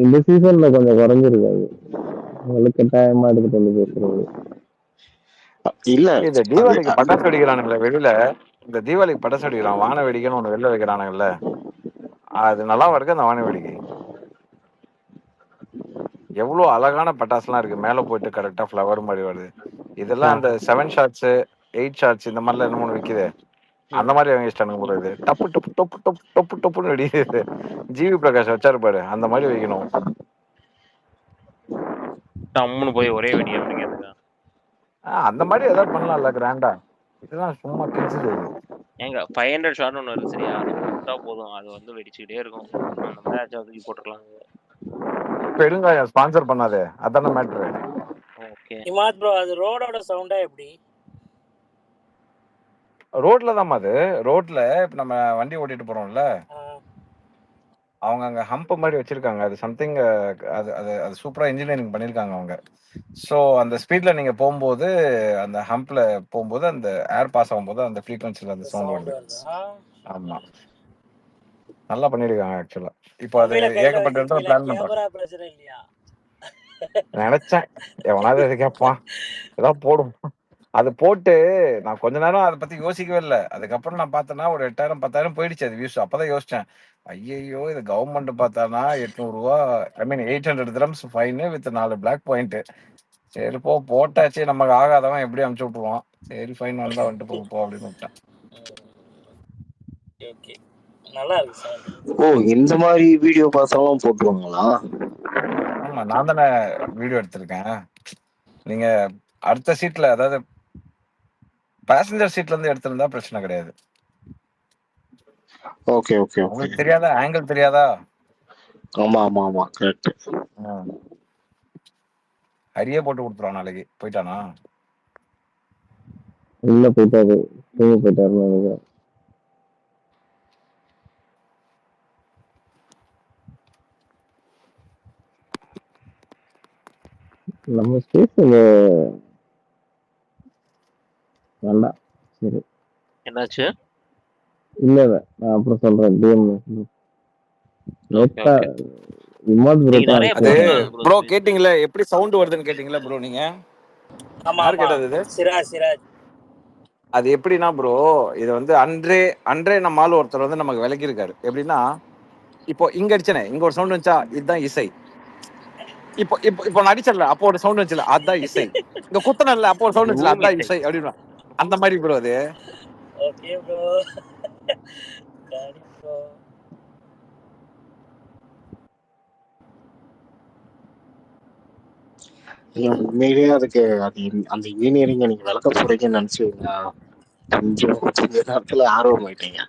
இந்த சீசன்ல கொஞ்சம் குறைஞ்சிருக்காது. வலுக்கட்டாயமா எடுத்துட்டு வந்து பேசுறது. இல்ல இந்த தீபாவளிக்கு பட்டாசு வெடிக்கிறானுங்களே வெளியில. இந்த தீபாவளிக்கு பட்டாசு வெடிக்கிறான், வான வெடிக்கைன்னு ஒண்ணு வெளில வைக்கிறானுங்கல்ல, அது நல்லா இருக்கு. அந்த வான வேடிக்கை எவ்வளவு அழகான பட்டாசுலாம் இருக்கு. மேல போயிட்டு கரெக்டா ஃப்ளவர் மாதிரி வருது. இதெல்லாம் அந்த 7 ஷாட்ஸ் 8 ஷாட்ஸ் இந்த மாதிரிலாம் என்ன ஒண்ணு விக்குது. அந்த மாதிரி அவங்க இஷ்டானுங்க போறது. டப்பு டப்பு டப்பு டப்பு டப்பு டப்புன்னு வெடிக்குது. ஜிவி பிரகாஷ் வச்சாரு பாரு, அந்த மாதிரி வைக்கணும். டம்முன்னு போய் ஒரே வெடி அப்படிங்கிறதுக்கா அந்த மாதிரி ஏதாவது பண்ணலாம்ல கிராண்டா. இதெல்லாம் சும்மா கிழிச்சுது. ஏங்க 500 ஷாட் ஒன்று வருது சரியா, அது போட்டா போதும், அது வந்து வெடிச்சுக்கிட்டே இருக்கும். அந்த மாதிரி ஆச்சும் தூக்கி போட்டுருக்கலாம். பெருங்காயம் ஸ்பான்சர் பண்ணாதே, அதான மேட்ரு. ஓகே இமாத் ப்ரோ, அது ரோடோட சவுண்டா எப்படி? ரோட்ல தான் அது. ரோட்ல இப்ப நம்ம வண்டி ஓட்டிட்டு போறோம்ல, அவங்க அங்க ஹம்ப் மாதிரி வச்சிருக்காங்க. அது சம்திங் அது அது அது சூப்பரா இன்ஜினியரிங் பண்ணிருக்காங்க அவங்க. ஸோ அந்த ஸ்பீட்ல நீங்க போகும்போது, அந்த ஹம்ப்ல போகும்போது, அந்த ஏர் பாஸ் ஆகும்போது அந்த ஃப்ரீக்வன்சில அந்த சவுண்ட் வருது. ஆமா, நல்லா பண்ணிருக்காங்க ஆக்சுவலா. இப்போ அது ஏகப்பட்ட இடத்துல பிளான் பண்றாங்க. நினைச்சேன் எவனாவது எது கேட்பான், ஏதாவது போடும். அது போட்டு நான் கொஞ்ச நேரம் அதை பத்தி யோசிக்கவே இல்லை. அதுக்கப்புறம் நான் பார்த்தேன்னா ஒரு 8000 10,000 போயிடுச்சு அது வியூஸ். அப்பதான் யோசிச்சேன், ஐயோ இது கவர்மெண்ட் பார்த்தானா 800 ரூபா, I mean 800 dirhams fine with 4 black point. சரி போ, போட்டாச்சு, நமக்கு ஆகாதவன் எப்படி அனுப்பிச்சு விட்டுருவான். சரி ஃபைன் வந்தா வந்துட்டு போ அப்படின்னு விட்டேன். நல்லா இருக்கு சார். ஓ, இந்த மாதிரி வீடியோ பார்த்தாலும் போட்டுருவாங்களா? ஆமா, நான் தானே வீடியோ எடுத்திருக்கேன். நீங்க அடுத்த சீட்ல, அதாவது பேசஞ்சர் சீட்ல இருந்து எடுத்திருந்தா பிரச்சனை கிடையாது. Okay okay okay. உங்களுக்கு தெரியாதா, ஆங்கிள் தெரியாதா? ஆமா ஆமா ஆமா, கரெக்ட். ஹரியே போட்டு கொடுத்துருவான் நாளைக்கு. போயிட்டானா? இல்ல போயிட்டாரு, தூங்க போயிட்டாருன்னு நினைக்கிறேன். நம்ம ஸ்பேஸ்ல வேண்டாம். சரி, என்னாச்சு? இல்ல இல்ல, நான் அப்புறம் சொல்றேன். டிஎம் நேத்தா இமாத் ப்ரோ அது ப்ரோ கேட்டிங்களா எப்படி சவுண்ட் வருதுன்னு கேட்டிங்களா ப்ரோ? நீங்க யார் கேட்டது இது? சிராஜ். அது எப்படின்னா ப்ரோ, இது வந்து அன்றே நம்ம ஆள் ஒருத்தர் வந்து நமக்கு விளக்கி இருக்காரு. எப்படின்னா, இப்போ இங்க அடிச்சனே, இங்க ஒரு சவுண்ட் வந்துச்சா, இதுதான் இசை. இப்போ இப்போ இப்போ நான் அடிச்சல, அப்போ ஒரு சவுண்ட் வந்துச்சுல, அதுதான் இசை. இங்க குத்தனல்ல, அப்போ ஒரு சவுண்ட் வந்துச்சுல, அதுதான் இசை அப்படின்னு. அந்த மாதிரி ப்ரோ அது. Okay bro. உண்மையிலேயே அதுக்கு அந்த இன்ஜினியரிங் நீங்க விளக்க போறீங்கன்னு நினைச்சீங்க. கொஞ்சம் நேரத்துல ஆர்வம் ஆயிட்டீங்க.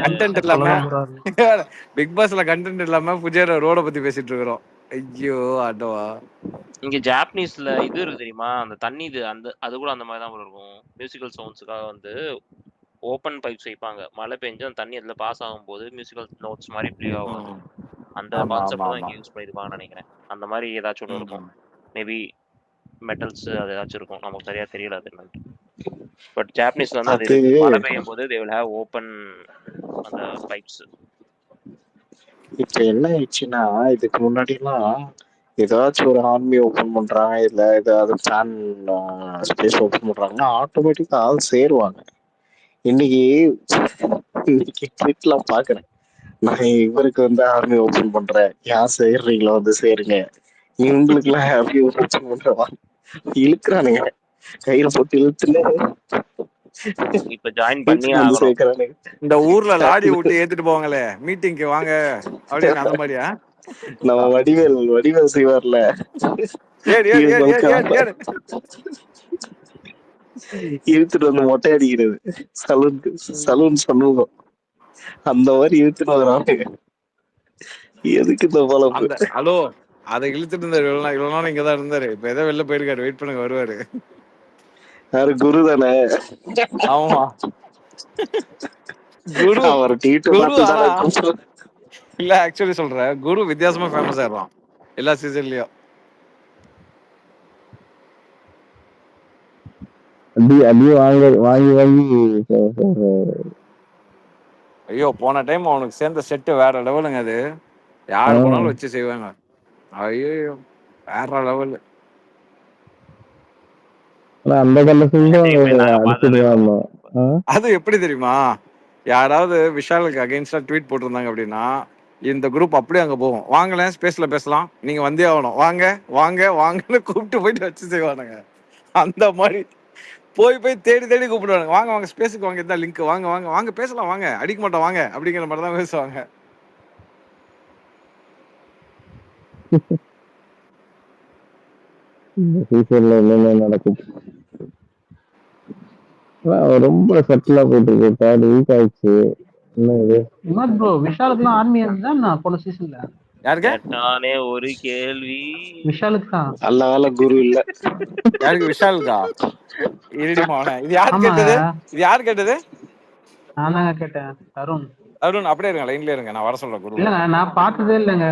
கண்டென்ட் இல்லாம பிக் பாஸ்ல கண்டென்ட் இல்லாம புஜேரா ரோட பத்தி பேசிட்டு இருக்கிறோம். ஐயோ ஆட்டோவா. இங்க ஜாப்பனீஸ்ல இது இருக்கு தெரியுமா, அந்த தண்ணி இது, அந்த அது கூட அந்த மாதிரி தான் இருக்கும். மியூசிக்கல் சவுண்ட்ஸுக்காக வந்து ஓப்பன் பைப்ஸ் வைப்பாங்க. மழை பெஞ்சு அந்த தண்ணி அதில் பாஸ் ஆகும்போது மியூசிக்கல் நோட்ஸ் மாதிரி ப்ளே ஆகும். ம். அந்த ஆமா கான்செப்ட் ஆமா தான் ஆமா இங்கே யூஸ் பண்ணியிருப்பாங்கன்னு நினைக்கிறேன். அந்த மாதிரி ஏதாச்சும் ஒன்று இருக்கும். மேபி மெட்டல்ஸ் அது ஏதாச்சும் இருக்கும். நமக்கு சரியா தெரியல அது என்னன்னு. பட் ஜாப்பனீஸ்ல வந்து அது அது இருக்கு. மழை பெய்யும் போது தே வில் ஹேவ் ஓப்பன் அந்த பைப்ஸ். இப்ப என்ன ஆயிடுச்சுன்னா, இதுக்கு முன்னாடிலாம் ஏதாச்சும் ஒரு ஆர்மி ஓபன் பண்றாங்க, இல்ல ஏதாவது ஃபேன் ஸ்பேஸ் ஓபன் பண்றாங்கன்னா ஆட்டோமேட்டிக்கா ஆள் சேருவாங்க. இன்னைக்கு இன்னைக்கு ட்வீட்ல பாக்குறேன், நான் இவருக்கு வந்து ஆர்மி ஓபன் பண்றேன், யார் சேர்றீங்களோ வந்து சேருங்க, இவங்களுக்கு எல்லாம் ஆர்மி ஓபன் பண்றவா இழுக்கிறானுங்க, கையில போட்டு இழுத்துன்னு இப்ப ஜாயின் பண்ணியே வந்து ஆகணும். சேர்க்கிறானுங்க. இந்த ஊர்ல லாடி விட்டு ஏத்திட்டு போவாங்களே மீட்டிங்க்கு வாங்க அப்படின்னு அந்த மாதிரியா? நம்ம வடிவேல் செய்வார்ல, ஏடு ஏடு ஏடு ஏடு ஏடு ஏடு இழுத்துட்டு வந்து மொட்டை அடிக்கிறது, சலூன் சமூகம் அந்த மாதிரி இழுத்துட்டு வரானுங்க. எதுக்கு இந்த பழப்பு? அந்த ஹலோ அதை இழுத்துட்டு இருந்தாரு. இவ்வளவு நாள் இங்கதான் இருந்தாரு. இப்ப ஏதோ வெளில போயிருக்காரு. வெயிட் பண்ணுங்க, வருவாரு. யாரு? குரு தானே? ஆமா குரு. அவர் டீட்டு குரு பார்த்து ஆனா தானே இல்ல, ஆக்சுவலி சொல்றேன், குரு வித்தியாசமா ஃபேமஸ் ஆயிடுறான் எல்லா சீசன்லயும். அடி வாங்கி வாங்கி ஐயோ, போன டைம் அவனுக்கு சேர்ந்த செட்டு வேற லெவலுங்க. அது யாரு போனாலும் வச்சு செய்வாங்க. ஐயோ வேற லெவல். அந்த கண்டிப்பாங்க. அது எப்படி தெரியுமா? யாராவது விஷாலுக்கு அகைன்ஸ்டா ட்வீட் போட்டிருந்தாங்க அப்படின்னா இந்த குரூப் அப்படியே அங்க போகும். வாங்கல ஸ்பேஸ்ல பேசலாம், நீங்க வந்தே ஆகணும், வாங்க வாங்க வாங்கன்னு கூப்பிட்டு போயிட்டு வச்சு செய்வானுங்க. அந்த மாதிரி போய் தேடி தேடி கூப்பிடுவாங்க. வாங்க வாங்க ஸ்பேஸுக்கு வாங்க, இந்த லிங்க் வாங்க வாங்க வாங்க பேசலாம், வாங்க அடிக்க மாட்டோம் வாங்க அப்படிங்கிற மாதிரி தான் பேசுவாங்க. இந்த சீசன்ல என்னென்ன நடக்குது ரொம்ப சட்டிலா போயிட்டு இருக்கு. தேர்ட் வீக் ஆயிடுச்சு. என்ன இது ப்ரோ? விஷாலுக்குலாம் ஆர்மி இருந்தா போன சீசன்ல யாருக்கு கேட்டானே ஒரு கேள்வி. விஷாலுக்கு தான். நல்ல வேலை குரு இல்ல. யாருக்கு? விஷாலுக்கா? இருடிமா அவனை. இது யாரு கேட்டது? இது யாரு கேட்டது? நான் தாங்க கேட்டேன். தருண். அருண் அப்படியே இருங்க, லைன்ல இருங்க, நான் வர சொல்றேன் குரு. இல்லங்க, நான் பார்த்ததே இல்லைங்க.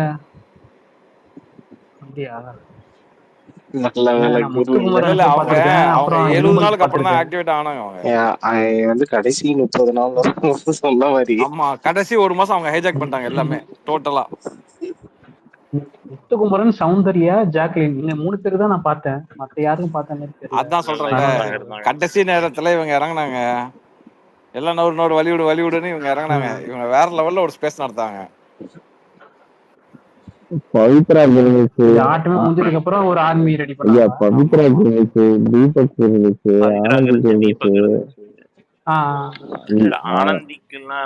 அப்படியா? நல்ல வேலை குரு இல்ல. அவங்க 70 நாளுக்கு அப்புறம் தான் ஆக்டிவேட் ஆனாங்க. அவங்க வந்து கடைசி 30 நாள் சொன்ன மாதிரி. ஆமா, கடைசி ஒரு மாசம் அவங்க ஹைஜாக் பண்ணிட்டாங்க எல்லாமே டோட்டலா. முத்துக்குமரன், சௌந்தர்யா, ஜாக்லின், இந்த 3 பேர் தான் நான் பார்த்தேன். மத்த யாரும் பார்த்த மாதிரி தெரியல. அதான் சொல்றேன், கடைசி நேரத்துல இவங்க இறங்குனாங்க. எல்லாம் நூறு வலிவிடுன்னு இவங்க இறங்குனாங்க. இவங்க வேற லெவல்ல ஒரு ஸ்பேஸ் நடத்தாங்க. பவித்ரா இருந்துச்சு. ஆட்டமே முடிஞ்சதுக்கு அப்புறம் ஒரு ஆர்மி ரெடி பண்ணாங்க. பவித்ரா இருந்துச்சு, தீபக் இருந்துச்சு, ஆனந்த் இருந்துச்சு. ஆனந்திக்குலாம்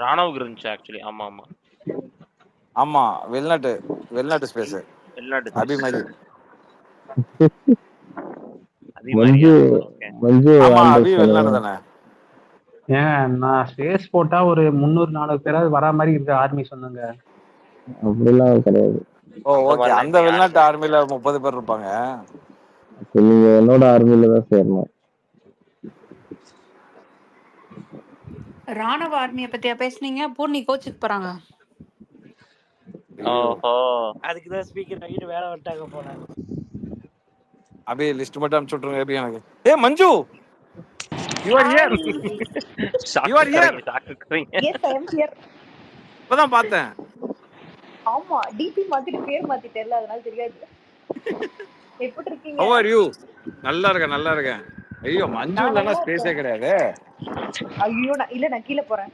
ராணவுக்கு இருந்துச்சு ஆக்சுவலி. ஆமா ஆமா ஆமா, வெளிநாட்டு ஸ்பேஸ், வெளிநாட்டு அபிமதி. வெளிநாடு தானே? ஏன் நான் ஸ்பேஸ் போட்டா ஒரு 300-400 பேராவது வரா மாதிரி இருக்க ஆர்மி சொன்னாங்க. அப்படிலாம் கிடையாது. ஓகே, அந்த வெளிநாட்டு ஆர்மில 30 பேர் இருப்பாங்க. நீங்க என்னோட ஆர்மில தான் சேரணும். ராணுவ ஆர்மியை பத்தியா பேசுனீங்க? பூர்ணி கோச்சுக்கு போறாங்க. ஓஹோ, அதுக்கு தான் ஸ்பீக்கர் வாங்கிட்டு வேலை வந்துட்டாங்க போல. அப்படியே லிஸ்ட் மட்டும் அனுப்பிச்சு விட்டுருங்க. எப்படி எனக்கு? ஏ மஞ்சு, you are here. You are here. Yes, I am here. இப்பதான் பார்த்தேன். ஆமா, டிபி மாத்திட்டு பேர் மாத்திட்டேன்ல, அதனால தெரியாது. எப்படி இருக்கீங்க? How are you? நல்லா இருக்கேன். ஐயோ, மஞ்சு இல்லனா ஸ்பேஸே கிடையாது. ஐயோ, நான் கீழ போறேன்.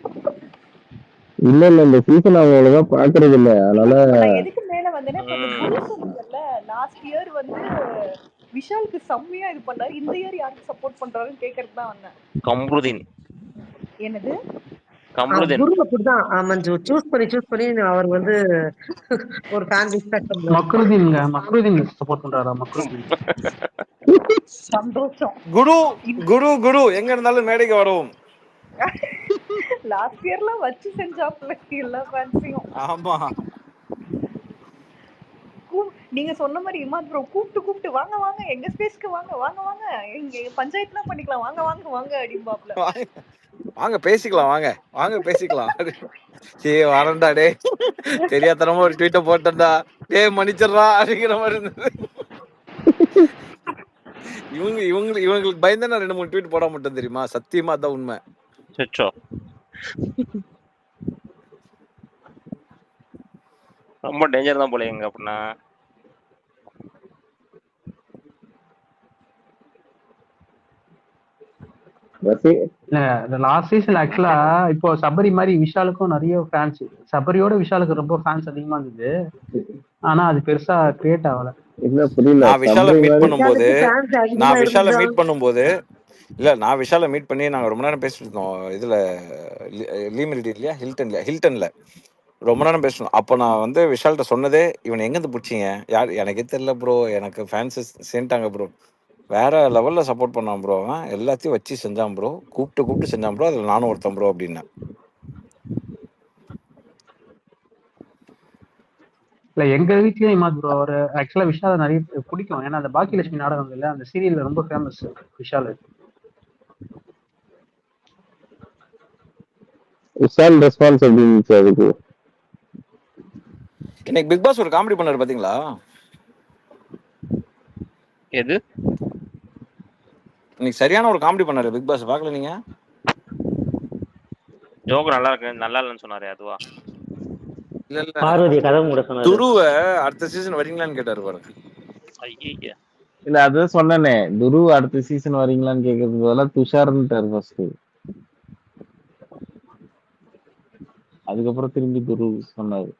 இல்ல இந்த சீசன் அவங்க ஒழுங்கா பாக்குறது இல்ல, அதனால நான் எதுக்கு மேல வந்தேன்னா, குரு சொன்னீங்கல்ல லாஸ்ட் இயர் வந்து விஷாலுக்கு செம்மையா இது பண்ணாரு, இந்த இயர் யாருக்கு சப்போர்ட் பண்றாருன்னு கேக்குறதுக்கு தான் வந்தேன். கம்ருதீன். என்னது? குரு அப்படிதான் மஞ்சு சூஸ் பண்ணி அவர் வந்து ஒரு ஃபேன் ரிஸ்பெக்ட் பண்றாரு. மக்ருதீன் சப்போர்ட் பண்றாரா? மக்ருதீன் சந்தோஷம். குரு எங்க இருந்தாலும் மேடைக்கு வரவும். லாஸ்ட் இயர்ல வச்சு செஞ்சாப்ல எல்லா ஃபேன்ஸையும். ஆமா, நீங்க சொன்ன மாதிரி இமாத் ப்ரோ கூப்பிட்டு வாங்க வாங்க எங்க ஸ்பேஸ்க்கு வாங்க வாங்க வாங்க எங்க பஞ்சாயத்துலாம் பண்ணிக்கலாம் வாங்க வாங்க வாங்க அப்படிம்பாப்ல. வாங்க பேசிக்கலாம், வாங்க வாங்க பேசிக்கலாம். சே வரண்டா டே, தெரியாதனமா ஒரு ட்வீட்டை போட்டா டே மன்னிச்சிடறா அப்படிங்கிற மாதிரி இருந்தது. இவங்களுக்கு பயந்து நான் 2-3 ட்வீட் போட மாட்டேன் தெரியுமா? சத்தியமா அதான் உண்மை. ரொம்ப டேஞ்சர் தான் போல எங்க அப்படின்னா. லாஸ்ட் சீசன் ஆக்சுவலா இப்போ சபரி மாதிரி விஷாலுக்கும் நிறைய ஃபேன்ஸ், சபரியோட விஷாலுக்கு ரொம்ப ஃபேன்ஸ் அதிகமா இருந்தது. ஆனா அது பெருசா கிரியேட் ஆகல. இல்ல புரியல. நான் விஷாலை மீட் பண்ணும்போது நான் விஷாலை மீட் பண்ணி நாங்க ரொம்ப நேரம் பேசிட்டு இருந்தோம். இதுல லீமெரிடி இல்லையா, ஹில்டன்ல ரொம்ப நேரம் பேசணும். அப்போ நான் வந்து விஷால்கிட்ட சொன்னதே, இவனை எங்கேருந்து பிடிச்சிங்க, யார் எனக்கே தெரியல ப்ரோ, எனக்கு ஃபேன்ஸு சேர்ந்துட்டாங்க ப்ரோ, வேற லெவலில் சப்போர்ட் பண்ணான் ப்ரோ, அவன் எல்லாத்தையும் வச்சு செஞ்சான் ப்ரோ, கூப்பிட்டு செஞ்சான் ப்ரோ, அதில் நானும் ஒருத்தன் ப்ரோ அப்படின்னேன். இல்ல எங்க வீட்லயும் இமாத் ப்ரோ ஒரு ஆக்சுவலா விஷால நிறைய பிடிக்கும். ஏன்னா அந்த பாக்கியலட்சுமி நாடகம் இல்ல, அந்த சீரியல்ல ரொம்ப ஃபேமஸ் விஷால். விஷால் ரெஸ்பான்ஸ் எப்படி இருந்துச்சு அதுக்கு? இன்னைக்கு பிக் பாஸ் ஒரு காமெடி பண்ணாரு பாத்தீங்களா? எது? இன்னைக்கு சரியான ஒரு காமெடி பண்ணாரு பிக் பாஸ், பார்க்கல நீங்க? ஜோக் நல்லா இருக்கு, நல்லா இல்லைன்னு சொன்னாரு அதுவா? இல்ல பார்வதி கதை கூட சொன்னாரு. துருவ அடுத்த சீசன் வரீங்களான்னு கேட்டாரு பாருங்க. ஐயா இல்ல அதான் சொன்னேனே, துரு அடுத்த சீசன் வரீங்களான்னு கேட்கறதுக்கு பதிலா துஷார்ன்னுட்டாரு ஃபர்ஸ்ட். அதுக்கப்புறம் திரும்பி துரு சொன்னாரு.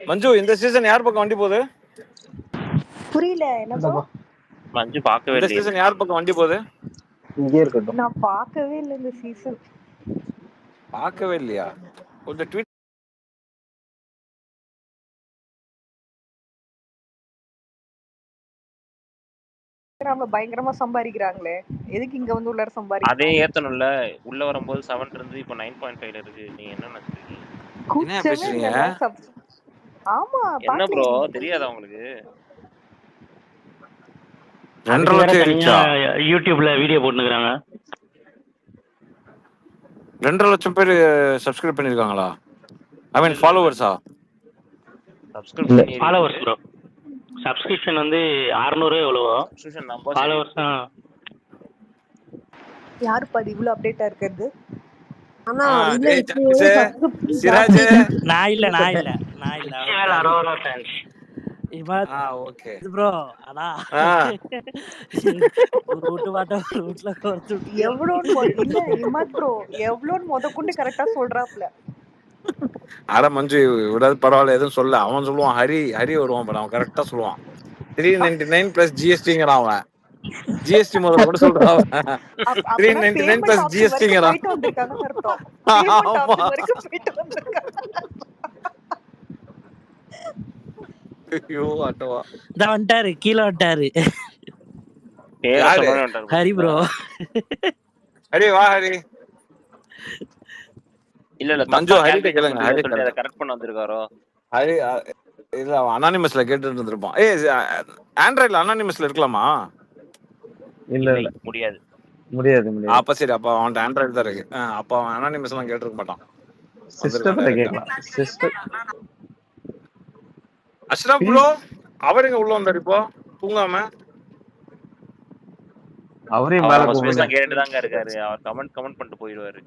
மஞ்சு இந்த சீசன் யார் பக்கம் வண்டி போகுது? புரியல என்னப்பா? மஞ்சு பார்க்கவே இந்த சீசன் யார் பக்கம் வண்டி போகுது? இங்கே இருக்கட்டும். நான் பார்க்கவே இல்லை இந்த சீசன். பார்க்கவே இல்லையா? கொஞ்சம் ட்வீட் பயங்கரமா சம்பாதிக்கிறாங்களே, எதுக்கு இங்க வந்து உள்ளார சம்பாதிக்க? அதே ஏத்தணும்ல, உள்ள வரும்போது 7 இருந்து இப்போ 9.5 இருக்கு. நீங்க என்ன நினைச்சீங்க? என்ன பேசுறீங்க? ஆமா என்ன ப்ரோ தெரியாதா உங்களுக்கு? 2.5 லட்சம் ரீச்சா? யூடியூப்ல வீடியோ போட்டுக்கறாங்க. 2.5 லட்சம் பேர் சப்ஸ்கிரைப் பண்ணிருக்காங்களா? ஐ மீன் ஃபாலோவர்ஸா? Subscription followers bro. சப்ஸ்கிரிப்ஷன் வந்து 600 எவ்வளவோ. சப்ஸ்கிரிப்ஷன் நம்பர் ஃபாலோவர்ஸ் யாரு பாதி இவ்ளோ அப்டேட்டா இருக்குது? ஆனா இல்ல சிராஜ் நான் இல்ல Arora fans Imad okay bro. ஆனா ரூட் வாட்ட ரூட்ல கோர்த்து எவ்வளவு இல்ல இமாத் ப்ரோ எவ்வளவுன்னு முதக்கொண்டு கரெக்டா சொல்றாப்ல. அட மஞ்சு விடாது பரவாயில்ல, எதுவும் சொல்ல. அவன் சொல்லுவான், ஹரி வருவான் பாரு, அவன் கரெக்டா சொல்லுவான். 399 பிளஸ் ஜிஎஸ்டிங்கிறான் அவன். ஜிஎஸ்டி முதல்ல கூட சொல்றான். 399 பிளஸ் ஜிஎஸ்டிங்கிறான். ஐயோ ஆட்டவா தான் வந்துட்டாரு, கீழே வந்துட்டாரு ஹரி ப்ரோ. ஹரி வா ஹரி. இல்ல மஞ்சு ஹரி கேளுங்க, ஹரி அத கரெக்ட் பண்ண வந்திருக்காரோ? ஹரி இல்ல அனானிமஸ்ல கேட்டுட்டு இருந்திருப்பான். ஆண்ட்ராய்ட்ல அனானிமஸ்ல இருக்கலாமா? இல்ல முடியாது. அப்ப சரி, அப்ப அவன்கிட்ட ஆண்ட்ராய்டு தான் இருக்கு. அப்ப அவன் அனானிமஸ் எல்லாம் கேட்டிருக்க மாட்டான். சிஸ்டத்துல கேட்கலாம். அஷ்ரப் ப்ரோ அவருங்க உள்ள வந்தாரு இப்போ தூங்காம. அவரே மேல ஸ்பேஸ்ல கேட்டுட்டு தாங்க இருக்காரு. அவர் கமெண்ட் பண்ணிட்டு போயிடுவாரு.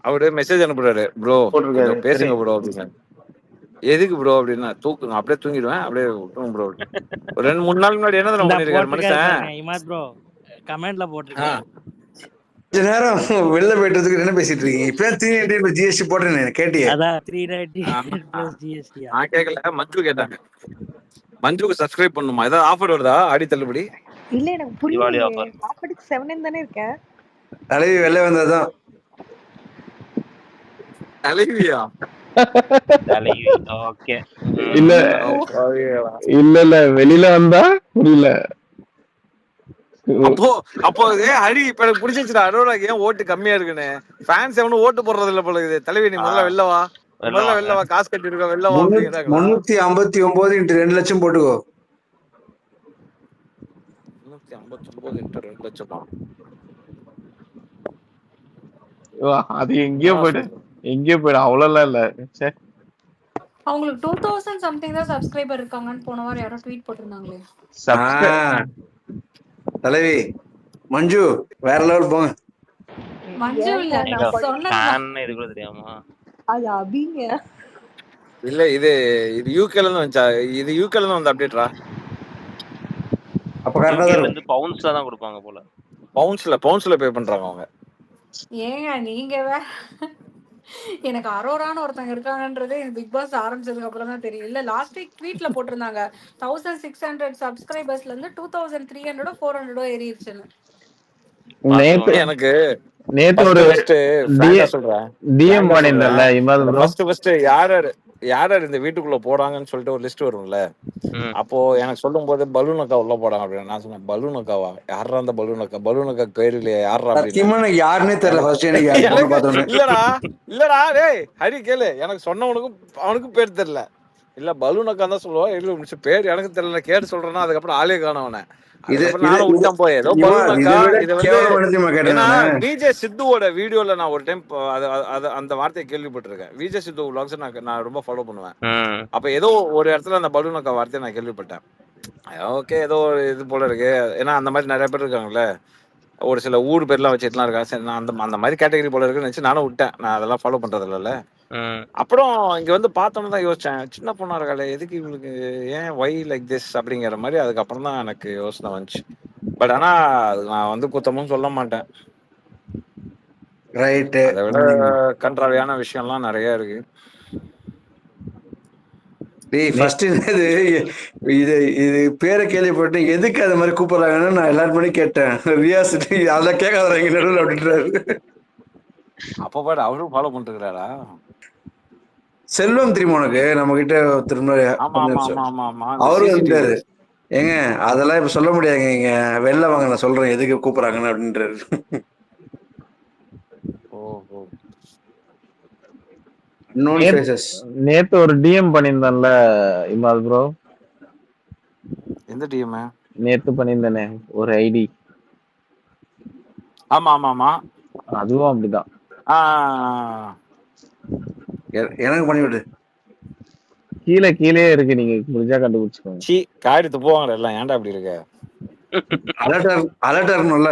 அவரு மெசேஜ் அனுப்புறாரு, ப்ரோ கொஞ்சம் பேசுங்க ப்ரோ அப்படின்னா. எதுக்கு ப்ரோ அப்படின்னா, தூக்குங்க அப்படியே தூங்கிடுவேன், அப்படியே விட்டுருங்க ப்ரோ. ஒரு 2-3 நாள் முன்னாடி என்ன தெரியுமா பண்ணிருக்காரு மனுஷன்? இமாத் ப்ரோ கமெண்ட்ல போட்டிருக்காரு, கொஞ்ச நேரம் வெளில போயிட்டதுக்கு என்ன பேசிட்டு இருக்கீங்க? இப்ப 390 ஜிஎஸ்டி போட்டேன் கேட்டியே? அதான் 390 பிளஸ் ஜிஎஸ்டி. நான் கேட்கல, மஞ்சு கேட்டாங்க. மஞ்சுக்கு சப்ஸ்கிரைப் பண்ணுமா? ஏதாவது ஆஃபர் வருதா ஆடி தள்ளுபடி? இல்ல எனக்கு புரியல. ஆஃபர் 7 தானே இருக்கேன். தலைவி வெளில வந்ததான். தலைவியா? தலைவி ஓகே. இல்ல வெளியில வந்தா புரியல. அப்போ ஹரி இப்ப எனக்கு பிடிச்சிருச்சுடா. அரோராக்கு ஏன் ஓட்டு கம்மியா இருக்குன்னு. ஃபேன்ஸ் எவனும் ஓட்டு போடுறது இல்ல போல இருக்குது. தலைவி நீ முதல்ல வெளில வா, முதல்ல வெளில வா, காசு கட்டி இருக்க வெளில வா அப்படிங்கிறாங்களா? 359 × 2 லட்சம் போட்டுக்கோ. 359 × 2 லட்சமா? அது எங்கேயோ போயிடும் அவ்வளவுலாம் இல்ல. அவங்களுக்கு 2000 சம்திங் தான் சப்ஸ்கிரைபர் இருக்காங்கன்னு போன வாரம் யாரோ ட்வீட் போட்டிருந்தாங்களே. தலைவி மஞ்சு வேற லெவல் போங்க. மஞ்சு இல்ல நான் சொன்னேன். இது கூட தெரியாமா? அது அபிங்க. இல்ல இது யூகேல இருந்து வந்துச்சா? இது யூகேல இருந்து வந்த அப்டேட்ரா. அப்ப கரெக்ட்டா தான் இருந்து பவுன்ஸ்ல தான் கொடுப்பாங்க போல. பவுன்ஸ்ல பே பண்றாங்க அவங்க. ஏங்க நீங்க வேற எனக்கு அரோரான்னு ஒருத்தங்க இருக்காங்கன்றதே பிக் பாஸ் ஆரம்பிச்சதுக்கு அப்புறம் தான் தெரியும். இல்ல லாஸ்ட் வீக் ட்வீட்ல போட்டிருந்தாங்க 1600 சப்ஸ்கிரைபர்ஸ்ல இருந்து 2300 400 ஏறிடுச்சுன்னு. நேத்து ஒரு சொல்றேன் டிஎம் பண்ணிருந்தல இமாது ப்ரோ. ஃபர்ஸ்ட் யார் இந்த வீட்டுக்குள்ள போறாங்கன்னு சொல்லிட்டு ஒரு லிஸ்ட் வரும்ல. அப்போ எனக்கு சொல்லும் போது பலூன் அக்கா உள்ள போறாங்க அப்படின்னு நான் சொன்னேன். பலூன் அக்காவா? யாரா அந்த பலூன் அக்கா? பலூன் அக்கா பேர் இல்லையா? யாரா அப்படின்னு யாருன்னே தெரியல. ஃபர்ஸ்ட் எனக்கு இல்லடா டேய் ஹரி கேளு. எனக்கு சொன்னவனுக்கும் அவனுக்கும் பேர் தெரியல. இல்ல பலூன் அக்கா தான் சொல்லுவா. இல்ல பேர் எனக்கு தெரியல. கேட்டு சொல்றேன்னா அதுக்கப்புறம் ஆளே காணவன. விஜய் சித்துவோட வீடியோல நான் ஒரு டைம் அந்த வார்த்தையை கேள்விப்பட்டிருக்கேன். விஜய் சித்து vlogs நான் ரொம்ப ஃபாலோ பண்ணுவேன். அப்ப ஏதோ ஒரு இடத்துல அந்த பலூன் அக்கா வார்த்தையை நான் கேள்விப்பட்டேன். ஓகே ஏதோ இது போல இருக்கு. ஏன்னா அந்த மாதிரி நிறைய பேர் இருக்காங்கல்ல. ஒரு சில ஊர் பேர்லாம் வச்சுட்டுலாம் இருக்காங்க. சரி நான் அந்த மாதிரி கேட்டகரி போல இருக்குன்னு நினைச்சு நானும் விட்டேன். நான் அதெல்லாம் ஃபாலோ பண்றது இல்லைல்ல. அப்புறம் இங்க வந்து பார்த்தோன்னு தான் யோசிச்சேன். சின்ன பொண்ணா இருக்காளே எதுக்கு இவளுக்கு ஏன் வை லைக் திஸ் அப்படிங்கிற மாதிரி. அதுக்கப்புறம் தான் எனக்கு யோசனை வந்துச்சு. பட் ஆனா நான் வந்து குத்தமும் சொல்ல மாட்டேன். ரைட். அதை விட கன்றாவியான விஷயம்லாம் நிறைய இருக்கு. ஃபர்ஸ்ட் இது பேரை கேள்விப்பட்டு எதுக்கு அது மாதிரி கூப்பிடுறாங்கன்னு நான் எல்லாரும் பண்ணி கேட்டேன். ரியாசிட்டி அதெல்லாம் கேட்காதீங்க நடுவில் அப்படின்றாரு. அப்ப பாரு அவரும் ஃபாலோ பண்ணிட்டு இருக்கிறாரா? செல்வம் தெரியுமா உனக்கு? நம்ம கிட்ட திரும்ப அவரும் இருந்தாரு. ஏங்க அதெல்லாம் இப்ப சொல்ல முடியாதுங்க. இங்க வெளில வாங்க நான் சொல்றேன் எதுக்கு கூப்பிடுறாங்கன்னு அப்படின்றாரு. நேத்து ஒரு டிஎம் பண்ணியிருந்தான்ல இமாது ப்ரோ. எந்த டிஎம்? நேத்து பண்ணியிருந்தானே ஒரு ஐடி. ஆமா ஆமா ஆமா அதுவும் அப்படிதான். எனக்கு பண்ணிவிடு. கீழே இருக்கு. நீங்க முடிஞ்சா கண்டுபிடிச்சுக்கோங்க. காடி துப்புவாங்க எல்லாம். ஏன்டா அப்படி இருக்க? அலர்ட்டா இருக்கணும்ல.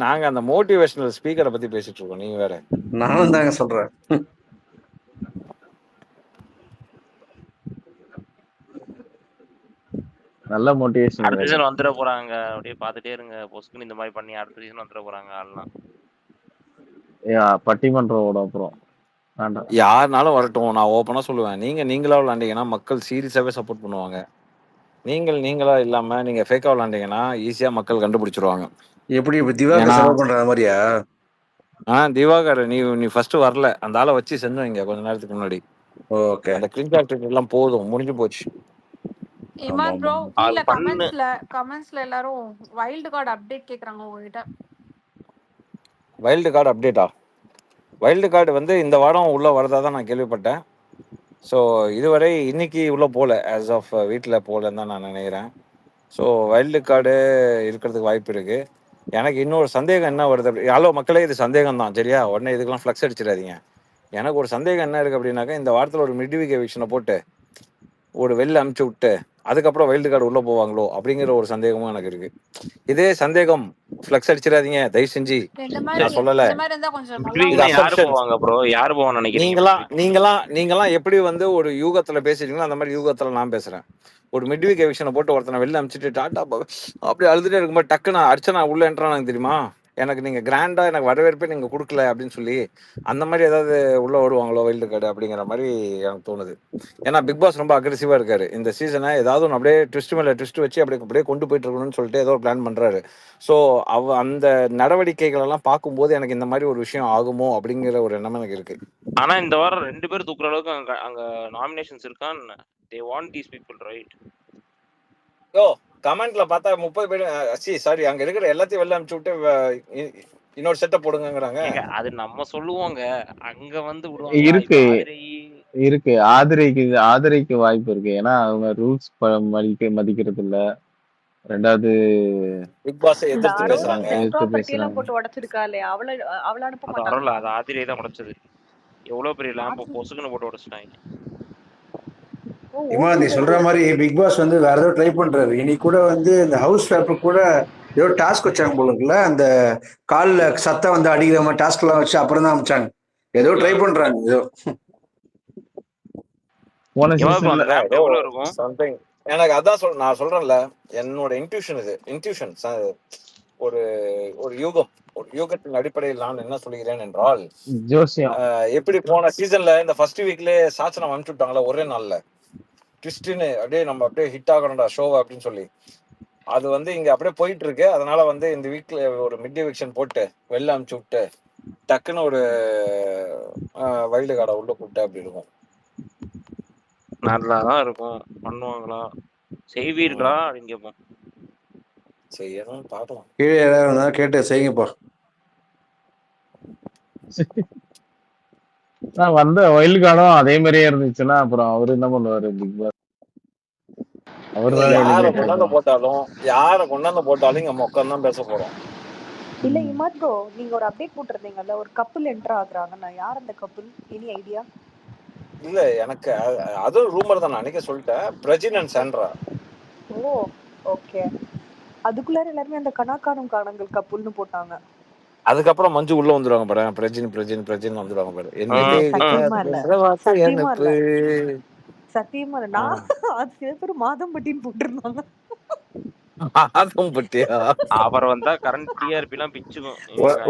நாங்க அந்த மோட்டிவேஷனல் ஸ்பீக்கரை பத்தி பேசிட்டு இருக்கோம். நீங்க வேற. நானும் தாங்க சொல்றேன். நல்ல மோட்டிவேஷன். அடுத்த சீசன் வந்துட போறாங்க. அப்படியே பாத்துட்டே இருங்க. பொஸ்குன்னு இந்த மாதிரி பண்ணி அடுத்த சீசன் வந்துட போறாங்க ஆள்லாம். பட்டிமன்றோட அப்புறம் யாருனாலும் வரட்டும். நான் ஓப்பனா சொல்லுவேன். நீங்களா விளாண்டீங்கன்னா மக்கள் சீரியஸாவே சப்போர்ட் பண்ணுவாங்க. நீங்களா இல்லாம நீங்க ஃபேக்கா விளாண்டீங்கன்னா ஈஸியா மக்கள் கண்டுபிடிச்சிருவாங்க. எப்படி திவாகர் சப்போர்ட் பண்ற மாதிரியா? திவாகர் நீ ஃபர்ஸ்ட் வரல. அந்த ஆளை வச்சு செஞ்சோம் கொஞ்ச நேரத்துக்கு முன்னாடி. ஓகே. அந்த கிரிஞ்ச் ஆக்டிவிட்டி எல்லாம் போதும், முடிஞ்சு போச்சு. இமான் ப்ரோ கீழ கமெண்ட்ஸ்ல எல்லாரும் வைல்ட் கார்டு அப்டேட் கேக்குறாங்க உங்ககிட்ட. வைல்டு கார்டு அப்டேட்டா? வைல்டு கார்டு வந்து இந்த வாரம் உள்ள வரதா தான் நான் கேள்விப்பட்டேன். ஸோ இதுவரை இன்னைக்கு உள்ள போல ஆஸ் ஆஃப் வீட்டில் போலன்னு தான் நான் நினைக்கிறேன். ஸோ வைல்டு கார்டு இருக்கிறதுக்கு வாய்ப்பு இருக்கு. எனக்கு இன்னொரு சந்தேகம் என்ன வருது? ஹலோ மக்களே, இது சந்தேகம் தான் சரியா? உடனே இதுக்கெல்லாம் ஃப்ளக்ஸ் அடிச்சிடாதீங்க. எனக்கு ஒரு சந்தேகம் என்ன இருக்கு அப்படின்னாக்கா, இந்த வாரத்தில் ஒரு மிட்வீக் எவிக்ஷனை போட்டு ஒரு வெளில அனுப்பிச்சு விட்டு அதுக்கப்புறம் வைல்டு கார்டு உள்ள போவாங்களோ அப்படிங்கிற ஒரு சந்தேகமும் எனக்கு இருக்கு. இதே சந்தேகம் ஃப்ளக்ஸ் அடிச்சிடாதீங்க தயவு செஞ்சு. நான் சொல்லல. நீங்களாம் எப்படி வந்து ஒரு யூகத்துல பேசுறீங்களோ அந்த மாதிரி யூகத்துல நான் பேசுறேன். ஒரு மிட்வீக் எவிக்ஷனை போட்டு ஒருத்தனை வெளில அனுப்பிச்சிட்டு டாட்டா அப்படி அழுதுட்டே இருக்கும்போது டக்குன்னு அடிச்சா நான் உள்ள என்ட்ரானு தெரியுமா? எனக்கு நீங்க கிராண்டா எனக்கு வரவேற்பே நீங்க கொடுக்கல அப்படின்னு சொல்லி அந்த மாதிரி ஏதாவது உள்ள வருவாங்களோ வைல்டு கார்டு அப்படிங்கிற மாதிரி எனக்கு தோணுது. ஏன்னா பிக் பாஸ் ரொம்ப அக்ரெசிவா இருக்காரு இந்த சீசனை. ஏதாவது ஒன்று அப்படியே ட்விஸ்ட் மேல ட்விஸ்ட் வச்சு அப்படியே கொண்டு போயிட்டு இருக்கணும்னு சொல்லிட்டு ஏதோ ஒரு பிளான் பண்றாரு. ஸோ அந்த நடவடிக்கைகள் எல்லாம் பார்க்கும்போது எனக்கு இந்த மாதிரி ஒரு விஷயம் ஆகுமோ அப்படிங்கிற ஒரு எண்ணம் எனக்கு இருக்கு. ஆனா இந்த வாரம் 2 பேர் தூக்குற அளவுக்கு அங்க நாமினேஷன்ஸ் இருக்கான்னு they want these people right? கமெண்ட்ல பார்த்தா 30 பேர் சாரி அங்க இருக்கிற எல்லாத்தையும் வெளில அனுப்பிச்சு விட்டு இன்னொரு செட்டை போடுங்கங்கறாங்க. ஏங்க அது நம்ம சொல்லுவோங்க, அங்க வந்து விடுவாங்களா? இருக்கு இப்ப ஆதிரை இருக்கு ஆதிரைக்கு வாய்ப்பு இருக்கு. ஏன்னா அவங்க ரூல்ஸ் மதிக்கிறது இல்ல. ரெண்டாவது பிக் பாஸ் இந்த எதிர்த்து அரோரா பேசுறாங்க. செட் ப்ராப்பர்ட்டி எல்லாம் போட்டு உடைச்சிருக்கா இல்லையா, அவளை அனுப்ப அது மாட்டாங்களா? அருள், அது ஆதிரை தான் உடைச்சது. எவ்வளவு பெரிய லேம்ப் பொசுக்குன்னு போட்டு உடைச்சிட்டாங்க. இமா நீ சொல்ற மாதிரி பிக் பாஸ் வந்து வேற ஏதோ ட்ரை பண்றாரு. இன்னைக்கு கூட வந்து இந்த ஹவுஸ் பேப்பர் கூட ஏதோ டாஸ்க் வச்சாங்க போல இருக்குல்ல, அந்த கால்ல சத்தம் வந்து அடிக்கிற மாதிரி டாஸ்க் எல்லாம் வச்சு அப்புறம் தான் அமைச்சாங்க. ஏதோ ட்ரை பண்றாங்க ஏதோ. போன எவ்வளவு அந்த சீசன்ல லேம்ப் எவ்வளவு இருக்கும்? சம்திங் எனக்கு அதான் நான் சொல்றேன்ல, என்னோட இன்ட்யூஷன் ஒரு ஒரு யூகத்தின் அடிப்படையில் நான் என்ன சொல்கிறேன் என்றால், ஜோசியம் எப்படி போன சீசன்ல இந்த ஃபர்ஸ்ட் வீக்லயே சாச்சனம் அனுப்பிச்சு விட்டாங்களா ஒரே நாள்ல ட்விஸ்ட்னு, அப்படியே ஹிட் ஆகணும்டா ஷோவை அப்படின்னு சொல்லி. அது வந்து இங்க அப்படியே போயிட்டு இருக்கு. அதனால வந்து இந்த வீக்ல ஒரு மிட் எவிக்ஷன் போட்டு வெளில அனுப்பிச்சு விட்டு டக்குன்னு ஒரு வைல்டு கார்டை உள்ள கூப்பிட்டு அப்படி இருக்கும். நல்லாதான் இருக்கும். பண்ணுவாங்களா, செய்வீர்களா அப்படின்னு கேட்போம். செய்யணும் பார்க்கலாம். கீழே யாராவது கேட்டு செய்யுங்கப்பா. வந்த வைல்டு கார்டும் அதே மாதிரியே இருந்துச்சுன்னா அப்புறம் அவரு என்ன பண்ணுவாரு பிக் பாஸ்? யாரை கொண்டாந்து போட்டாலும் இங்க மொக்கம் தான் பேச போறோம். இல்ல இமாத் ப்ரோ, நீங்க ஒரு அப்டேட் போட்டிருந்தீங்கல்ல, ஒரு கப்பிள் என்டர் ஆகுறாங்க. யார் அந்த கப்பிள்? Any idea? இல்ல எனக்கு அதுவும் ரூமர் தான். நான் அன்னைக்கே சொல்லிட்டேன், Prajin and Sandra. Oh okay. அதுக்குள்ளார எல்லாருமே அந்த கணக்கானும் காணங்கள் கப்புள்னு போட்டாங்க. அதுக்கப்புறம் மஞ்சு உள்ள வந்துருவாங்க பாரு, பிரஜின் வந்துருவாங்க பாரு. சத்தியமா இல்ல. நான் அது சில பேர் மாதம்பட்டின்னு போட்டிருந்தாங்க. அவர் வந்தா கரண்ட் டிஆர்பி எல்லாம் பிச்சுக்கும்.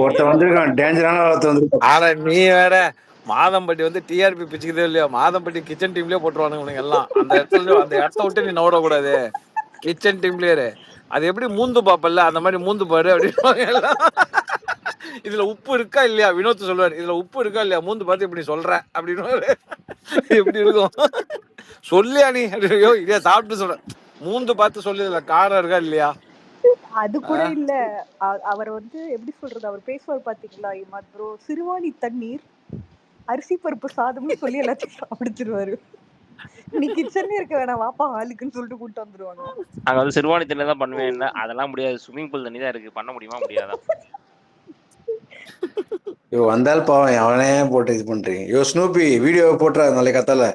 ஒருத்தன் வந்திருக்கான், டேஞ்சரான ஒருத்தன் வந்திருக்கான். ஆனா நீ வேற, மாதம்பட்டி வந்து டிஆர்பி பிச்சுக்குதே இல்லையா, மாதம்பட்டி கிச்சன் டீம்லயே போட்டுருவானுங்க எல்லாம். அந்த இடத்த விட்டு நீ நவரக்கூடாது, கிச்சன் டீம்லயே. அது எப்படி மூந்து பாப்பல்ல, அந்த மாதிரி மூந்து பாரு அப்படின்னு. இதுல உப்பு இருக்கா இல்லையா, வினோத் சொல்லுவாரு, இதுல உப்பு இருக்கா இல்லையா, மூந்து பார்த்து இப்படி சொல்ற அப்படின்னு. எப்படி இருக்கும் சொல்லியா நீ? ஐயோ இதே சாப்பிட்டு சொல்ற, மூந்து பார்த்து சொல்லி காரம் இருக்கா இல்லையா. அது கூட இல்ல, அவர் வந்து எப்படி சொல்றது, அவர் பேசுவார் பாத்தீங்களா இமாத் ப்ரோ, சிறுவாணி தண்ணீர் அரிசி பருப்பு சாதம்னு சொல்லி எல்லாத்தையும் சாப்பிடுச்சிருவாரு. நீ கிச்சன்ல இருக்க வேணாம், வாப்பா ஆளுக்குன்னு சொல்லிட்டு கூட்டு வந்துருவாங்க. அங்க வந்து சிறுவாணி தண்ணி தான் பண்ணுவேன். அதெல்லாம் முடியாது, ஸ்விம்மிங் பூல் தண்ணி தான் இருக்கு, பண்ண முடியுமா முடியாதா? வந்தால் பாவம் அவனே போட்டு இது பண்றீங்க. ஸ்னூபி வீடியோ போட்டுறா நாளைக்கு கத்தால.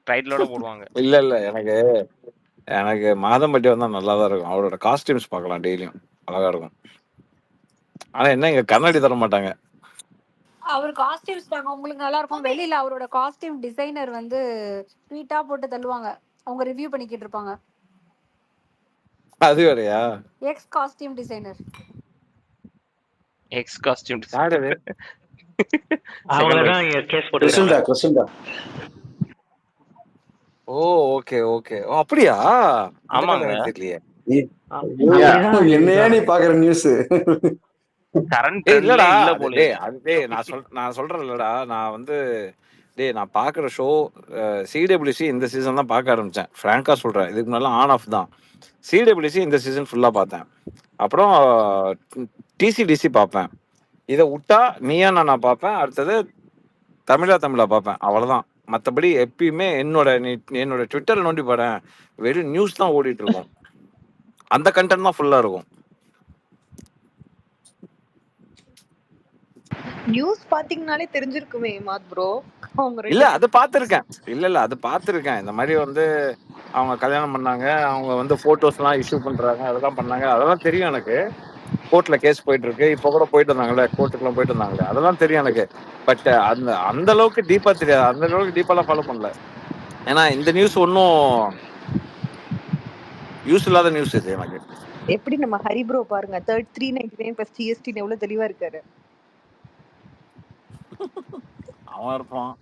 டைட்டிலோட போடுவாங்க. இல்ல எனக்கு மாதம்பட்டி வந்தா நல்லாதான் இருக்கும். அவரோட காஸ்டியூம்ஸ் பார்க்கலாம், டெய்லியும் அழகா இருக்கும். ஆனா என்ன இங்க கண்ணாடி தர மாட்டாங்க. அவர் காஸ்டியூம்ஸ் பாங்க உங்களுக்கு நல்லா இருக்கும். வெளியில அவரோட காஸ்டியூம் டிசைனர் வந்து ட்வீட்டா போட்டு தள்ளுவாங்க, அவங்க ரிவ்யூ பண்ணிக்கிட்டு இருப்பாங்க. அது வேறயா? Ex costume designer. அவங்களதான் கேஸ் போட்டுருக்காங்க. ஓ ஓகே அப்படியா? ஆமாங்க. தெரியலையே. என்னையா நீ பாக்குற நியூஸ்? இல்லடா நான் சொல்றேன் இல்லடா, நான் வந்து நான் பாக்குற ஷோ சிடபிள்யூசி இந்த சீசன் தான் பார்க்க ஆரம்பிச்சேன். ஃப்ராங்கா சொல்றேன், இதுக்கு முன்னால ஆன் ஆஃப் தான். சிடபிள்யூசி இந்த சீசன் ஃபுல்லா பார்த்தேன். அப்புறம் டிசிடிசி பார்ப்பேன். இதை விட்டா நீயா நான் பார்ப்பேன். அடுத்தது தமிழா பார்ப்பேன். அவ்வளவுதான். மற்றபடி எப்பயுமே என்னோட ட்விட்டர் நோண்டி பாறேன், வெறும் நியூஸ் தான் ஓடிட்டு இருக்கும். அந்த கண்டென்ட் தான் ஃபுல்லா இருக்கும். நியூஸ் பாத்தீங்கனாலே தெரிஞ்சிருக்குமே இமாத் ப்ரோ. இல்ல அது பாத்துருக்கேன். அது பாத்துருக்கேன். இந்த மாதிரி வந்து அவங்க கல்யாணம் பண்ணாங்க, அவங்க வந்து போட்டோஸ் எல்லாம் இஷ்யூ பண்றாங்க, அதெல்லாம் பண்ணாங்க, அதெல்லாம் தெரியும் எனக்கு. கோர்ட்ல கேஸ் போயிட்டு இருக்கு. இப்ப கூட போயிட்டு இருந்தாங்கல்ல, கோர்ட்டுக்குலாம் போயிட்டு இருந்தாங்களே, அதெல்லாம் தெரியும் எனக்கு. பட் அந்த அளவுக்கு டீப்பா தெரியாது. அந்த அளவுக்கு டீப்பாலாம் ஃபாலோ பண்ணல. ஏன்னா இந்த நியூஸ் ஒன்னும் யூஸ் இல்லாத நியூஸ் இது எனக்கு. எப்படி நம்ம ஹரி ப்ரோ பாருங்க, 399 plus GST எவ்வளவு தெளிவா இருக்காரு. அவன் இருப்பான்.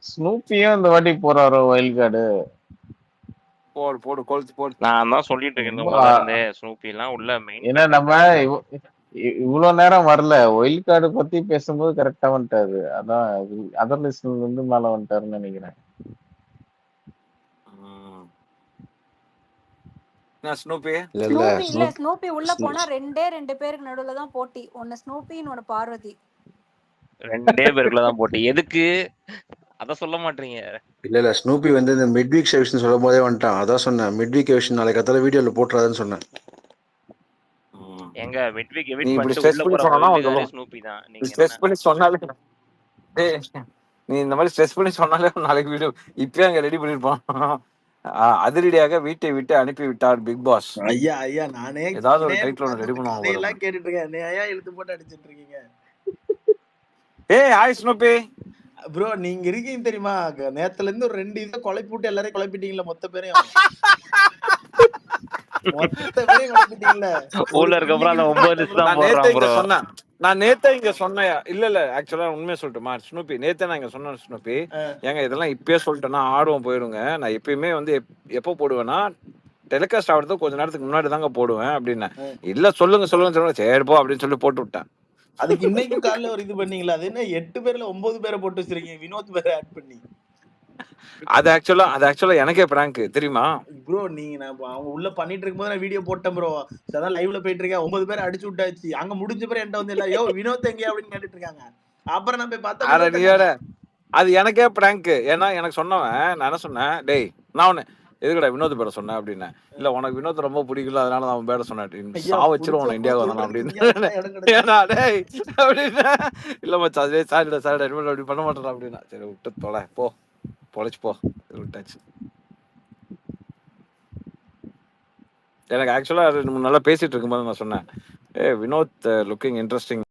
ஸ்னூப்பியும் இந்த வாட்டி போறாரோ வைல்ட் கார்டு? போடு கொளுத்து போடு. நான் தான் சொல்லிட்டு இருக்கேன், ஸ்னூப்பி எல்லாம் உள்ள மெயின். ஏன்னா நம்ம இவ்வளவு நேரம் வரல. ஒயில் கார்டு பத்தி பேசும்போது கரெக்டா வந்துட்டாரு. அதான் அதர் லிஸ்ட்ல இருந்து மேல வந்துட்டாருன்னு நினைக்கிறேன். ஸ்னூபி இல்ல இல்ல ஸ்னூபி இல்ல ஸ்னூப் ஸ்னூபி உள்ள போனா ரெண்டு பேருக்கு நடுவுல தான் போட்டி. ஒன்னு ஸ்னூபி இன்னொன்னு பார்வதி. 2 பேருக்குள்ள தான் போட்டி. எதுக்கு அத சொல்ல மாட்டீங்க? இல்ல ஸ்னூபி வந்து இந்த மிட் வீக் எவிஷன் சொல்லும் போதே வந்துட்டான். அதான் சொன்னேன் மிட் வீக் எவிஷன் நாளைக்கு கத்தால வீடியோல போட்டுறாதுன்னு சொன்னேன். எங்க மிட் வீக் நீ எவிட் இப்படி பண்ணிட்டு ஸ்ட்ரெஸ் உள்ள பண்ணி போற சொன்னா மொயிலுக்காரே வந்துடும். ஸ்னூபி தான். நீ நீங்க ஸ்ட்ரெஸ் என்ன பண்ணி சொன்னாலே நீ இந்த மாதிரி ஸ்ட்ரெஸ் பண்ணி சொன்னாலே நாளைக்கு வீடியோ இப்பயே அங்க ரெடி பண்ணிருப்பான். அதிரடியாக வீட்டை விட்டு அனுப்பி விட்டார் பிக் பாஸ். ஐயா ஐயா நானே ஏதாவது ஒரு நானே டைட்டில் ஒன்று ரெடி உட்கார்ந்து பண்ணுவாங்க கதையெல்லாம் பாருங்க. கேட்டுட்டு இருக்கேன். என்னையா இழுத்து போட்டு அடிச்சிட்டு இருக்கீங்க ஹாய் ஸ்னூபி. ப்ரோ? நீங்க இருக்கீங்க தெரியுமா? நேத்துல இருந்து ஒரு 2 இதை குழப்பி விட்டு எல்லாரையும் குழப்பிட்டீங்களா? மொத்த பேரையும் குழப்பிட்டீங்களா? ஒரு ஊர்ல இருக்கப்பறம் அந்த 9 லிஸ்ட் தான் நான் நேத்தே போடுறான் இங்க ப்ரோ. சொன்னேன். நான் நேத்தே இங்க சொன்னேன். இல்ல ஆக்சுவலா உண்மையை சொல்லட்டுமா ஸ்னூபி, நேத்தே நான் இங்க சொன்னேன் ஸ்னூபி. ஏங்க இதெல்லாம் இப்பயே சொல்லிட்டேன்னா ஆர்வம் போயிடுங்க. நான் எப்பயுமே வந்து எப்போ போடுவேன்னா டெலிகாஸ்ட் ஆகிறதுக்கு கொஞ்ச நேரத்துக்கு முன்னாடி தாங்க போடுவேன் அப்படின்னு. இல்ல சொல்லுங்க சரி போ அப்படின்னு சொல்லி போட்டு விட்டேன். அதுக்கு இன்னைக்கும் காலைல ஒரு இது பண்ணீங்களா? அது என்ன 8 பேர்ல 9 பேரை போட்டு வச்சிருக்கீங்க, வினோத் பேரை ஆட் பண்ணி. அது ஆக்சுவலா எனக்கே பிராங்க் தெரியுமா ப்ரோ? நீங்க நான் அவங்க உள்ள பண்ணிட்டு இருக்கும்போது நான் வீடியோ போட்டேன் ப்ரோ. அதான் லைவ்ல போயிட்டு இருக்கேன். 9 பேரை அடிச்சு விட்டாச்சு. அங்க முடிஞ்ச பிறகு என்கிட்ட வந்து எல்லாம் யோ வினோத் எங்கயா அப்படின்னு கேட்டுட்டு இருக்காங்க. அப்புறம் நான் போய் பார்த்தா அட வினோத் நீ வேற. அது எனக்கே பிராங்க். ஏன்னா எனக்கு சொன்னவன் நான் என்ன சொன்னேன், டேய் நான் ஒண்ணு எதுக்குடா வினோத் பேரை சொன்னேன் அப்படின்னு. இல்ல உனக்கு வினோத் ரொம்ப பிடிக்கல அதனால நான் அவன் பேரை சொன்னேன். சா வச்சிரும் உன இந்தியாவுக்கு வந்தானா அப்படின்னு. ஏன்னா டேய் அப்படின்னு. இல்ல மச்சா அதே சாரிடா அப்படி பண்ண மாட்டேன் அப்படின்னா. சரி விட்டு தொலை போ பொழைச்சு போ விட்டாச்சு. எனக்கு ஆக்சுவலா நல்லா பேசிட்டு இருக்கும்போது நான் சொன்னேன், வினோத் லுக்கிங் இன்ட்ரெஸ்டிங்